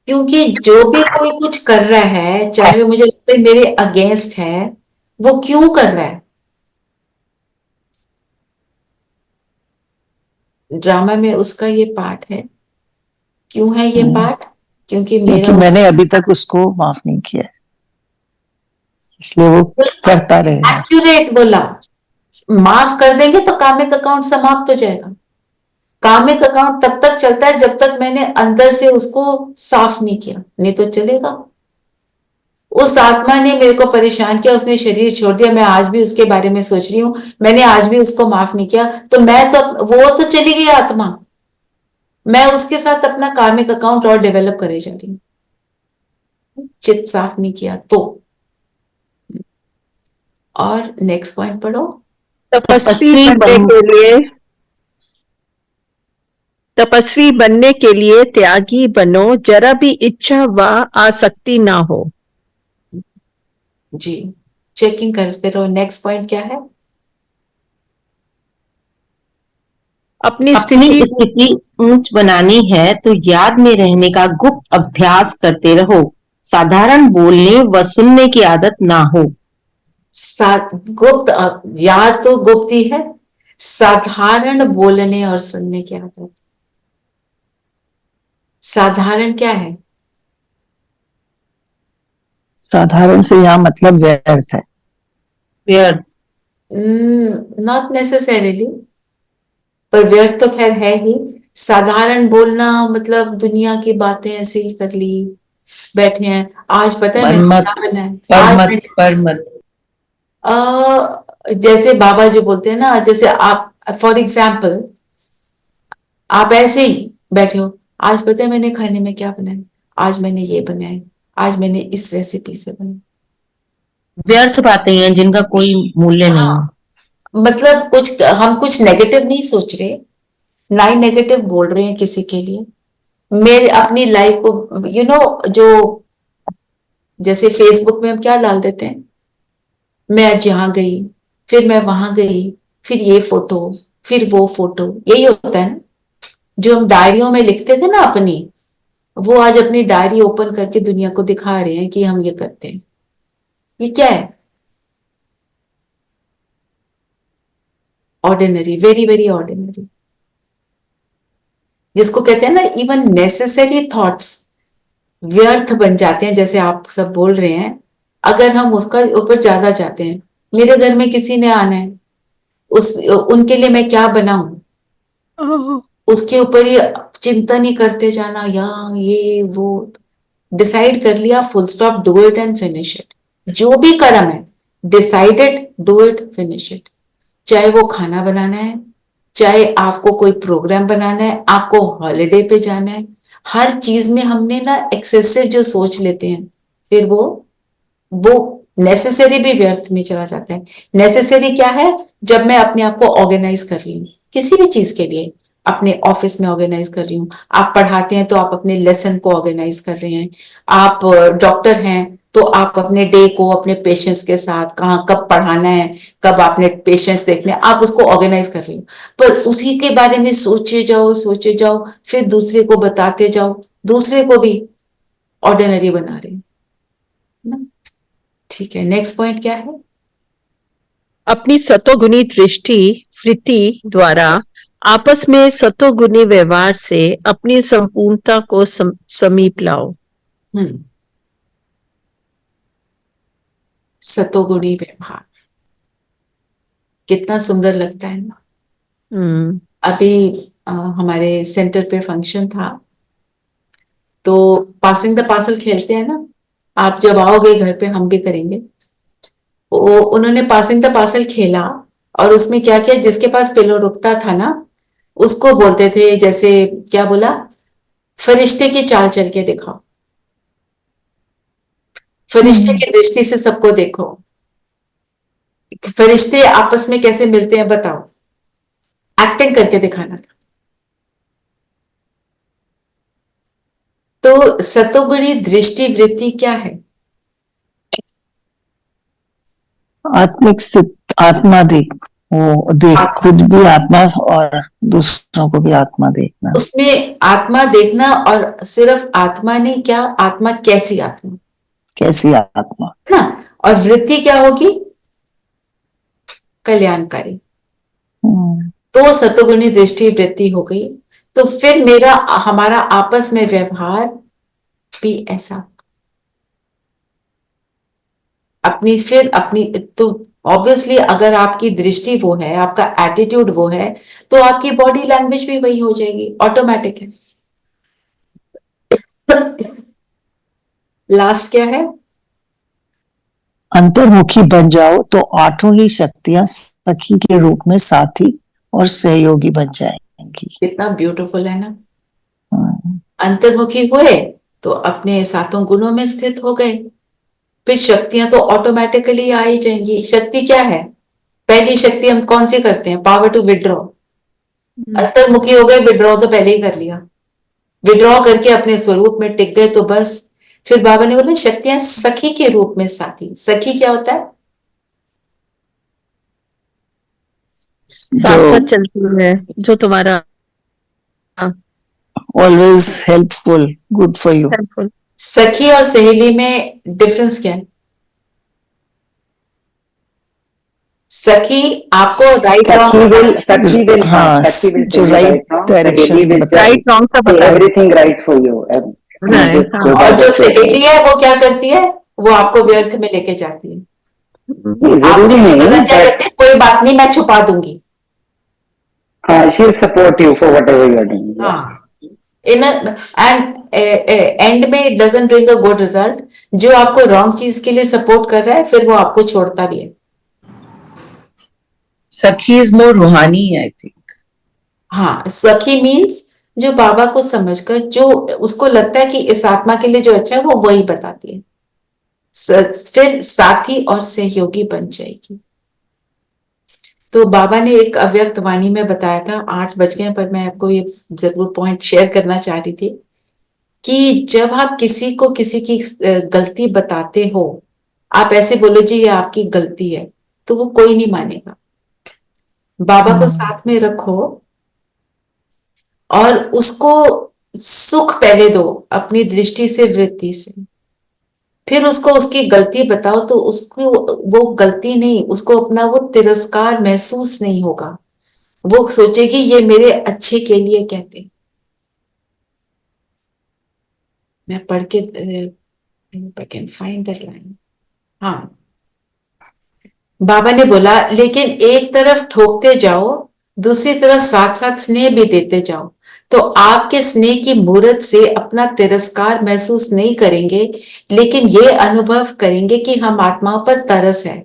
क्योंकि जो भी कोई कुछ कर रहा है, चाहे वो मुझे लगता है मेरे अगेंस्ट है, वो क्यों कर रहा है? ड्रामा में उसका ये पार्ट है। क्यों है ये पार्ट? क्योंकि क्योंकि मैंने अभी तक उसको माफ नहीं किया, इसलिए वो करता रहेगा। एक्यूरेट बोला। माफ कर देंगे तो कामिक अकाउंट समाप्त हो जाएगा। कामिक अकाउंट तब तक चलता है जब तक मैंने अंदर से उसको साफ नहीं किया, नहीं तो चलेगा। उस आत्मा ने मेरे को परेशान किया, उसने शरीर छोड़ दिया, मैं आज भी उसके बारे में सोच रही हूँ, मैंने आज भी उसको माफ नहीं किया, तो मैं तो, वो तो चली गई आत्मा, मैं उसके साथ अपना कार्मिक अकाउंट और डेवलप करे जा रही हूँ, चित्त साफ नहीं किया तो। और नेक्स्ट पॉइंट पढ़ो। तपस्वी बनने के लिए त्यागी बनो, जरा भी इच्छा व आसक्ति ना हो। जी, चेकिंग करते रहो। नेक्स्ट पॉइंट क्या है? अपनी स्थिति ऊंच बनानी है तो याद में रहने का गुप्त अभ्यास करते रहो। साधारण बोलने व सुनने की आदत ना हो। गुप्त, याद तो गुप्त ही है, साधारण बोलने और सुनने की आदत। साधारण क्या है? साधारण से यहाँ मतलब व्यर्थ है। व्यर्थ नॉट नेसेसरीली, पर व्यर्थ तो खैर है ही। साधारण बोलना मतलब दुनिया की बातें ऐसे ही कर ली, बैठे हैं। आज पता है मैंने क्या बनाया? आज पर मत। जैसे बाबा जो बोलते हैं ना, जैसे आप फॉर एग्जाम्पल आप ऐसे ही बैठे हो, आज पता है मैंने खाने में क्या बनाया? आज मैंने ये बनाया, आज मैंने इस रेसिपी से बनाया। व्यर्थ बातें हैं जिनका कोई मूल्य नहीं। मतलब कुछ हम कुछ नेगेटिव नहीं सोच रहे, ना ही नेगेटिव बोल रहे हैं किसी के लिए। मेरे अपनी लाइफ को जो जैसे फेसबुक में हम क्या डाल देते हैं, मैं आज यहाँ गई, फिर मैं वहां गई, फिर ये फोटो, फिर वो फोटो, यही होता है ना। जो हम डायरियों में लिखते थे ना अपनी, वो आज अपनी डायरी ओपन करके दुनिया को दिखा रहे हैं कि हम ये करते हैं। ये क्या है? Ordinary, very very ordinary. जिसको कहते हैं ना, इवन नेसेसरी थॉट्स व्यर्थ बन जाते हैं, जैसे आप सब बोल रहे हैं, अगर हम उसका ऊपर ज्यादा जाते हैं। मेरे घर में किसी ने आना है, उस उनके लिए मैं क्या बनाऊं, उसके ऊपर ही चिंता नहीं करते जाना, या ये वो, डिसाइड कर लिया, full stop, do it and finish it. जो भी कर्म है, decided, do it, finish it. चाहे वो खाना बनाना है, चाहे आपको कोई प्रोग्राम बनाना है, आपको हॉलिडे पे जाना है, हर चीज में हमने ना एक्सेसिव जो सोच लेते हैं, फिर वो नेसेसरी भी व्यर्थ में चला जाता है। नेसेसरी क्या है? जब मैं अपने आप को ऑर्गेनाइज कर रही हूँ किसी भी चीज के लिए, अपने ऑफिस में ऑर्गेनाइज कर रही हूँ, आप पढ़ाते हैं तो आप अपने लेसन को ऑर्गेनाइज कर रहे हैं, आप डॉक्टर हैं तो आप अपने डे को अपने पेशेंट्स के साथ, कहाँ कब पढ़ाना है, कब आपने पेशेंट्स देखने, आप उसको ऑर्गेनाइज कर रही हो। पर उसी के बारे में सोचे जाओ, फिर दूसरे को बताते जाओ, दूसरे को भी ऑर्डिनरी बना रहे हैं ना। ठीक है, नेक्स्ट पॉइंट क्या है? अपनी सतोगुणी दृष्टि वृत्ति द्वारा आपस में सतोगुणी व्यवहार से अपनी संपूर्णता को समीप लाओ। सतोगुणी व्यवहार कितना सुंदर लगता है ना। अभी हमारे सेंटर पे फंक्शन था, तो पासिंग द पार्सल खेलते हैं ना, आप जब आओगे घर पे हम भी करेंगे। उन्होंने पासिंग द पार्सल खेला, और उसमें क्या किया, जिसके पास पिलो रुकता था ना, उसको बोलते थे, जैसे क्या बोला, फरिश्ते की चाल चल के दिखाओ, फरिश्ते की दृष्टि से सबको देखो, फरिश्ते आपस में कैसे मिलते हैं बताओ, एक्टिंग करके दिखाना था। तो सतोगुणी दृष्टि वृत्ति क्या है? आत्मिक आत्मा देख, वो देख, खुद भी आत्मा और दूसरों को भी आत्मा देखना। उसमें आत्मा देखना, और सिर्फ आत्मा नहीं, क्या आत्मा, कैसी आत्मा, कैसी आत्मा ना। और वृत्ति क्या होगी? कल्याणकारी। तो सतोगुणी दृष्टि वृत्ति हो गई, तो फिर हमारा आपस में व्यवहार भी ऐसा, अपनी तो ऑब्वियसली अगर आपकी दृष्टि वो है, आपका एटीट्यूड वो है, तो आपकी बॉडी लैंग्वेज भी वही हो जाएगी, ऑटोमेटिक है। लास्ट क्या है? अंतर्मुखी बन जाओ तो आठों ही शक्तियां सखी के रूप में साथी और सहयोगी बन जाएंगी। कितना ब्यूटीफुल है ना। अंतर्मुखी हुए तो अपने सातों गुणों में स्थित हो गए, फिर शक्तियां तो ऑटोमेटिकली आ ही जाएंगी। शक्ति क्या है? पहली शक्ति हम कौन सी करते हैं? Power to withdraw. अंतर्मुखी हो गए, विड्रॉ तो पहले ही कर लिया, विड्रॉ करके अपने स्वरूप में टिक गए, तो बस। फिर बाबा ने बोला शक्तियां सखी के रूप में साथी। सखी क्या होता है? साथ साथ चलती है, जो तुम्हारा always helpful, good for you. सखी और सहेली में डिफरेंस क्या है? सखी आपको राइट रॉन्ग, हाँ, जो राइट डायरेक्शन, राइट रॉन्ग का पता है, एवरीथिंग राइट फॉर यू। और जो सहेली है वो क्या करती है? वो आपको व्यर्थ में लेके जाती है। जरूरी नहीं, क्या कहते हैं, कोई बात नहीं, मैं छुपा दूंगी। She will support you for whatever you are doing. हाँ, एंड में it doesn't bring a good result. जो आपको रॉन्ग चीज के लिए सपोर्ट कर रहा है, फिर वो आपको छोड़ता भी है। सखी इज मोर रूहानी, आई थिंक। हाँ, सखी मीन्स जो बाबा को समझकर, जो उसको लगता है कि इस आत्मा के लिए जो अच्छा है, वो वही बताती है, फिर साथी और सहयोगी बन जाएगी। तो बाबा ने एक अव्यक्त वाणी में बताया था, 8 बज गए, पर मैं आपको ये जरूर पॉइंट शेयर करना चाह रही थी, कि जब आप किसी को किसी की गलती बताते हो, आप ऐसे बोलो जी ये आपकी गलती है, तो वो कोई नहीं मानेगा। बाबा को साथ में रखो और उसको सुख पहले दो, अपनी दृष्टि से, वृत्ति से, फिर उसको उसकी गलती बताओ, तो उसको वो गलती नहीं, उसको अपना वो तिरस्कार महसूस नहीं होगा, वो सोचेगी ये मेरे अच्छे के लिए कहते। मैं पढ़ के कैन फाइंड दैट लाइन। हाँ, बाबा ने बोला लेकिन एक तरफ ठोकते जाओ, दूसरी तरफ साथ साथ स्नेह भी देते जाओ, तो आपके स्नेह की मूर्त से अपना तिरस्कार महसूस नहीं करेंगे, लेकिन ये अनुभव करेंगे कि हम आत्माओं पर तरस है।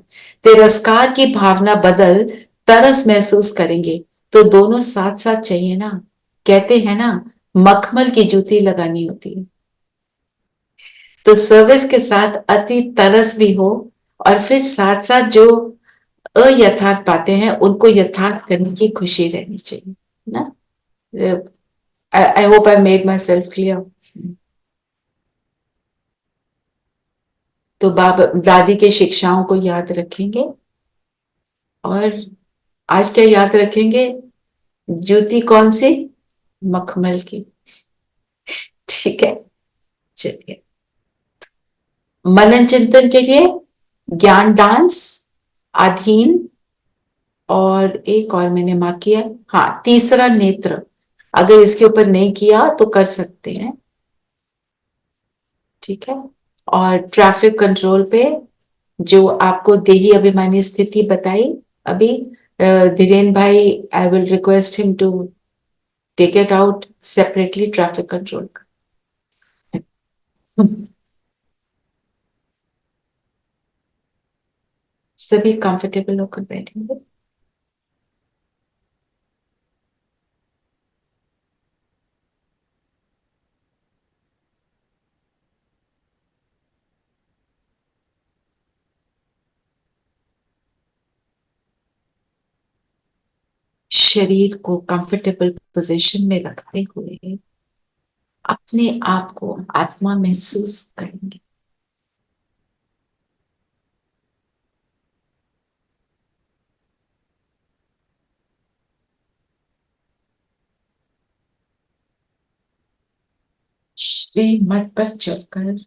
तिरस्कार की भावना बदल तरस महसूस करेंगे। तो दोनों साथ साथ चाहिए ना। कहते हैं ना, मखमल की जूती लगानी होती है। तो सर्विस के साथ अति तरस भी हो, और फिर साथ साथ जो अयथार्थ बातें हैं उनको यथार्थ करने की खुशी रहनी चाहिए ना। I hope I made my self clear. तो बाबा दादी के शिक्षाओं को याद रखेंगे, और आज क्या याद रखेंगे? जूती कौन सी? मखमल की। ठीक है, चलिए। मनन चिंतन के लिए ज्ञान डांस, अधीन, और एक और मैंने मार्क किया, हाँ, तीसरा नेत्र। अगर इसके ऊपर नहीं किया तो कर सकते हैं, ठीक है। और ट्रैफिक कंट्रोल पे जो आपको देही अभिमानी स्थिति बताई अभी, धीरेन भाई, I will request him to take it out separately, traffic control का। सभी कंफर्टेबल होकर बैठेंगे। शरीर को कंफर्टेबल पोजीशन में रखते हुए अपने आप को आत्मा महसूस करेंगे। श्रीमत पर चलकर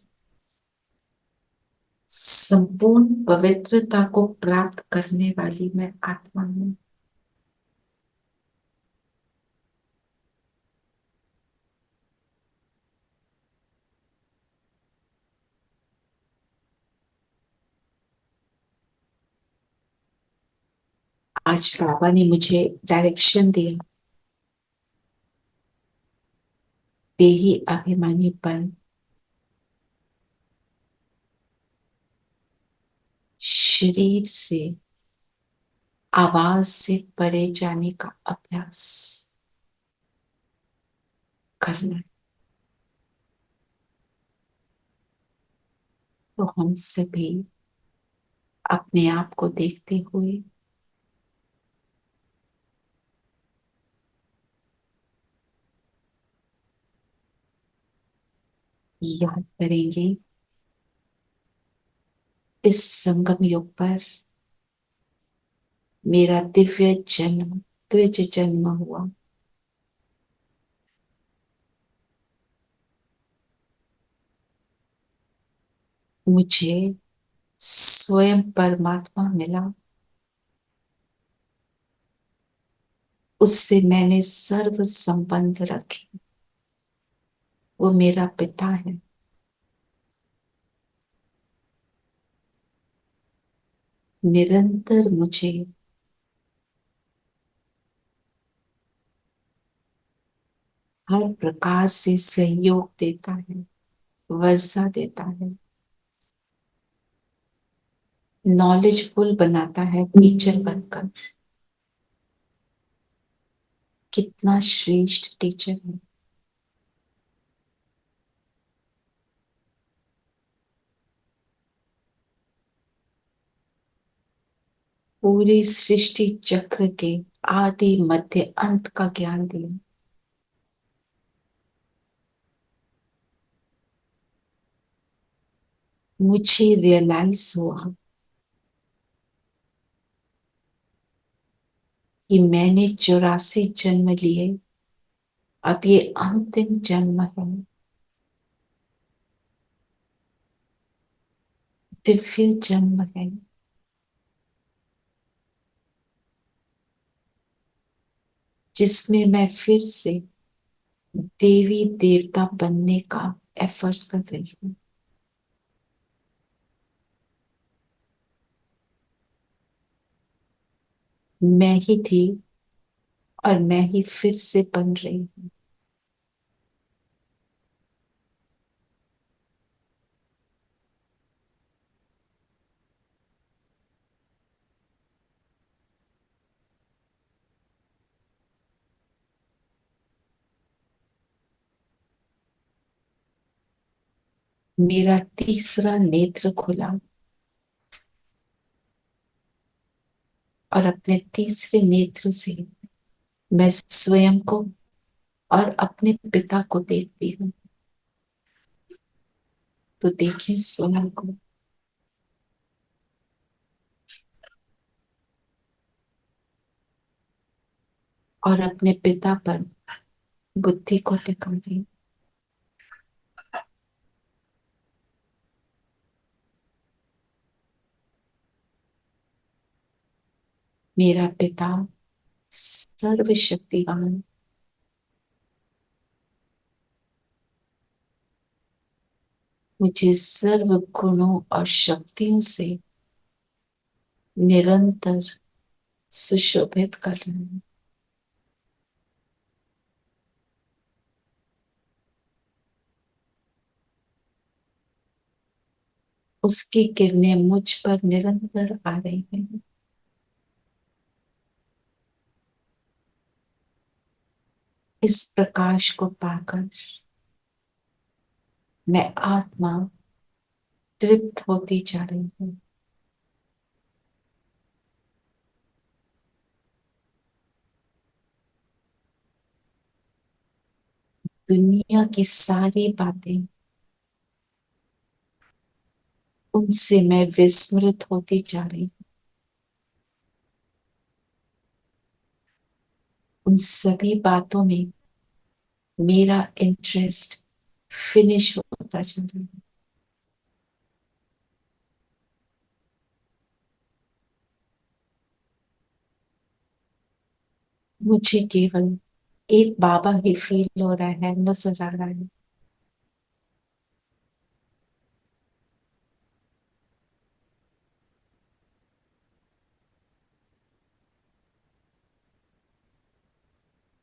संपूर्ण पवित्रता को प्राप्त करने वाली मैं आत्मा हूं। आज बाबा ने मुझे डायरेक्शन दिया, देही अभिमानीपन शरीर से, आवाज से परे जाने का अभ्यास करना है। तो हम सभी अपने आप को देखते हुए याद करेंगे, इस संगम युग पर मेरा दिव्य जन्म, द्विज जन्म हुआ। मुझे स्वयं परमात्मा मिला, उससे मैंने सर्व संबंध रखे। वो मेरा पिता है। निरंतर मुझे हर प्रकार से सहयोग देता है, वर्षा देता है, नॉलेजफुल बनाता है टीचर बनकर। कितना श्रेष्ठ टीचर है। पूरी सृष्टि चक्र के आदि मध्य अंत का ज्ञान दिया। मुझे रियलाइज हुआ कि मैंने 84 जन्म लिए, अब ये अंतिम जन्म है। दिव्य जन्म है। जिसमें मैं फिर से देवी देवता बनने का एफर्ट कर रही हूँ। मैं ही थी और मैं ही फिर से बन रही हूँ। मेरा तीसरा नेत्र खुला और अपने तीसरे नेत्र से मैं स्वयं को और अपने पिता को देखती हूँ। तो देखिए स्वयं को और अपने पिता पर बुद्धि को टिका दी। मेरा पिता सर्वशक्तिवान, मुझे सर्व गुणों और शक्तियों से निरंतर सुशोभित कर रहे हैं। उसकी किरणें मुझ पर निरंतर आ रही हैं। इस प्रकाश को पाकर मैं आत्मा तृप्त होती जा रही हूँ। दुनिया की सारी बातें, उनसे मैं विस्मृत होती जा रही हूँ। उन सभी बातों में मेरा इंटरेस्ट फिनिश होता जा रहा है। मुझे केवल एक बाबा ही फील हो रहा है, नजर आ रहा है।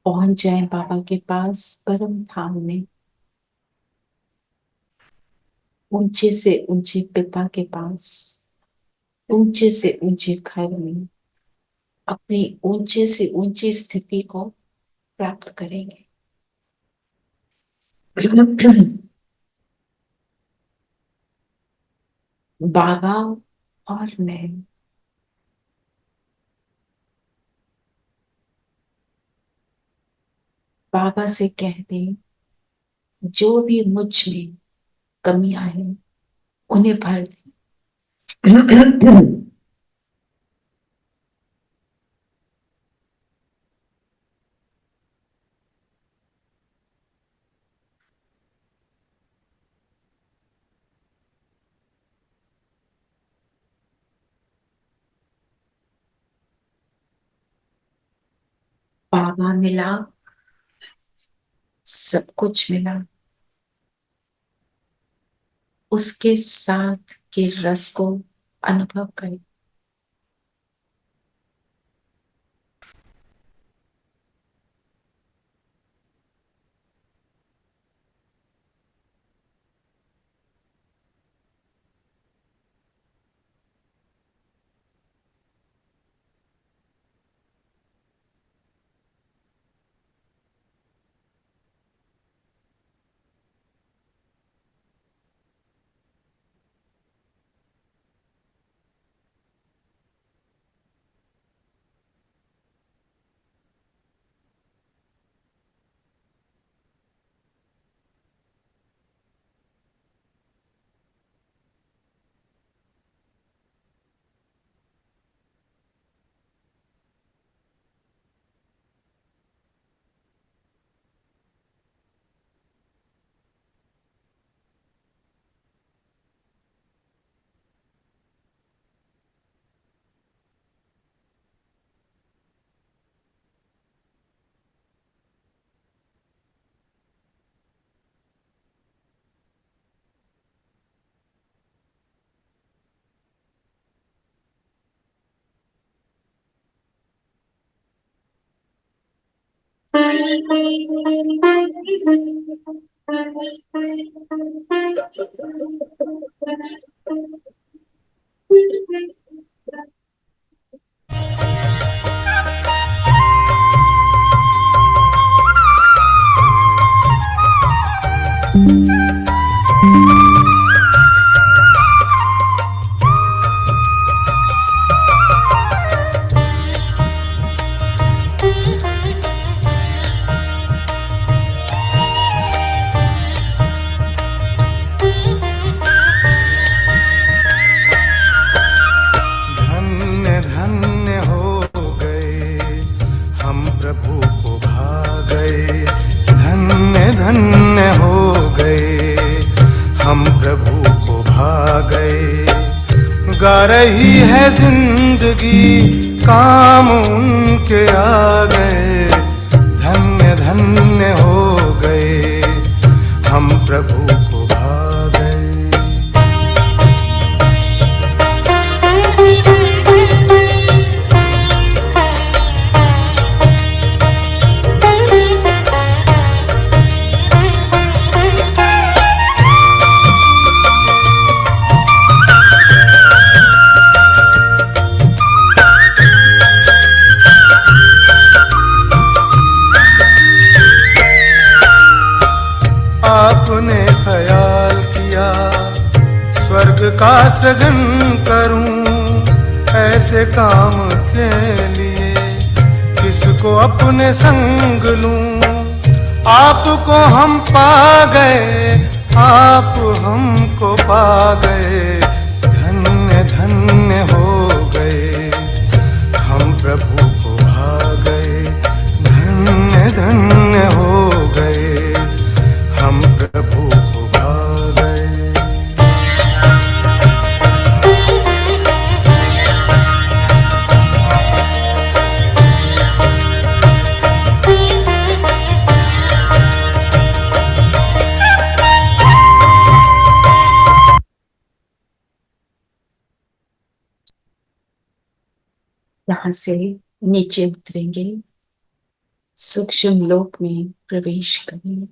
पहुंच जाए बाबा के पास परम धाम में, ऊंचे से ऊंचे पिता के पास, ऊंचे से ऊंचे घर में अपनी ऊंचे से ऊंची स्थिति को प्राप्त करेंगे। बाबा और मैं बाबा से कह दें, जो भी मुझ में कमियां हैं उन्हें भर दें। बाबा मिला, सब कुछ मिला, उसके साथ के रस को अनुभव करें। धन्य धन्य हो गए हम प्रभु को भा गए, धन्य धन्य हो गए हम प्रभु को भा गए। गा रही है जिंदगी काम उनके आ गए, धन्य धन्य हो गए हम प्रभु को भा गए। आपने ख्याल किया स्वर्ग का सृजन करूं, ऐसे काम के लिए किसको अपने संग लूं। आपको हम पा गए, आप हमको पा गए, धन्य धन्य हो गए हम प्रभु को भा गए, धन्य धन्य हो गए हम प्रभु को भा गए। यहाँ से नीचे उतरेंगे, सूक्ष्म लोक में प्रवेश करें।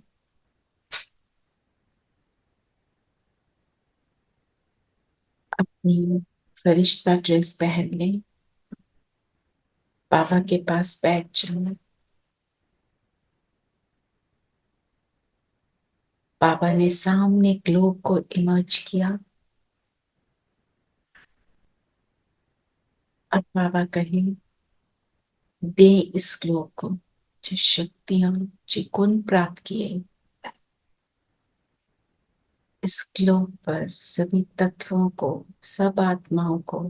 अपनी फरिश्ता ड्रेस पहन लें, बाबा के पास बैठ जाओ। बाबा ने सामने ग्लोब को इमर्ज किया। अब बाबा कहें, दे इस ग्लोब को जो शक्तियां, जो गुण प्राप्त किए, इस ग्लोब पर सभी तत्वों को, सब आत्माओं को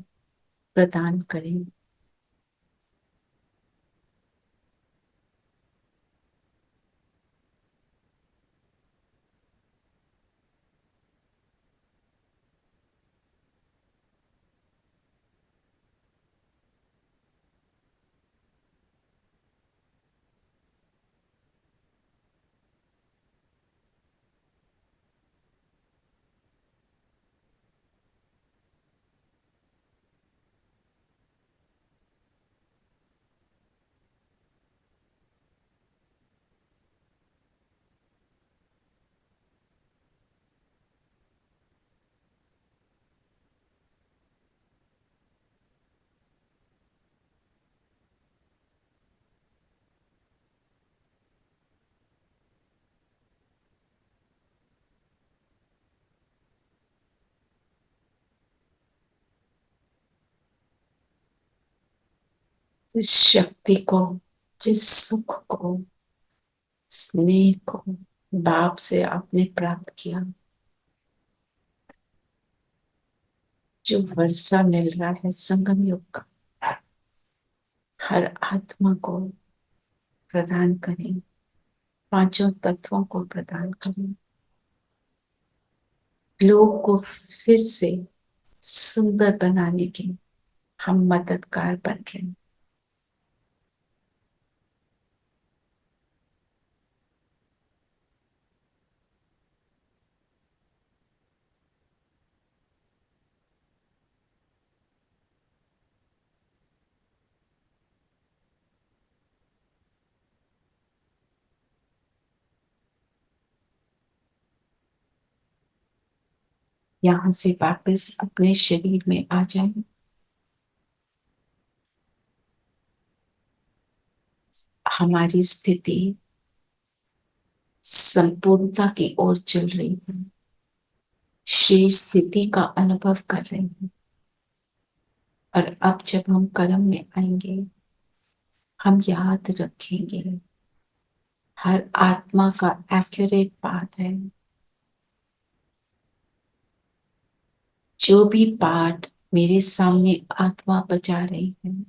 प्रदान करें। इस शक्ति को, जिस सुख को, स्नेह को बाप से आपने प्राप्त किया, जो वर्षा मिल रहा है संगम युग का, हर आत्मा को प्रदान करें, पांचों तत्वों को प्रदान करें। लोग को फिर से सुंदर बनाने के हम मददगार बन रहे हैं। यहाँ से वापस अपने शरीर में आ जाएं। हमारी स्थिति संपूर्णता की ओर चल रही है, शेष स्थिति का अनुभव कर रहे हैं। और अब जब हम कर्म में आएंगे, हम याद रखेंगे हर आत्मा का एक्यूरेट पार्ट है। जो भी पार्ट मेरे सामने आत्मा बचा रही है,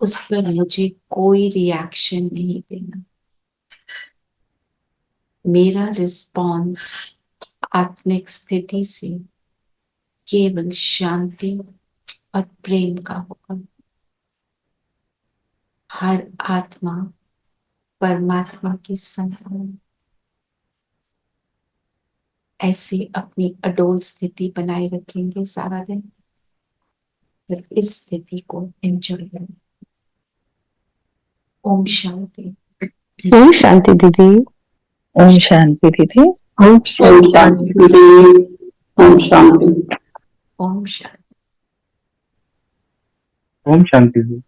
उस पर मुझे कोई रिएक्शन नहीं देना। मेरा रिस्पॉन्स आत्मिक स्थिति से केवल शांति और प्रेम का होगा। हर आत्मा परमात्मा की संतान। ऐसे अपनी अडोल स्थिति बनाए रखेंगे सारा दिन, और इस स्थिति को एंजॉय करें। ओम शांति। ओम शांति दीदी। ओम शांति दीदी। ओम शांति दीदी। ओम शांति। ओम शांति। ओम शांति जी।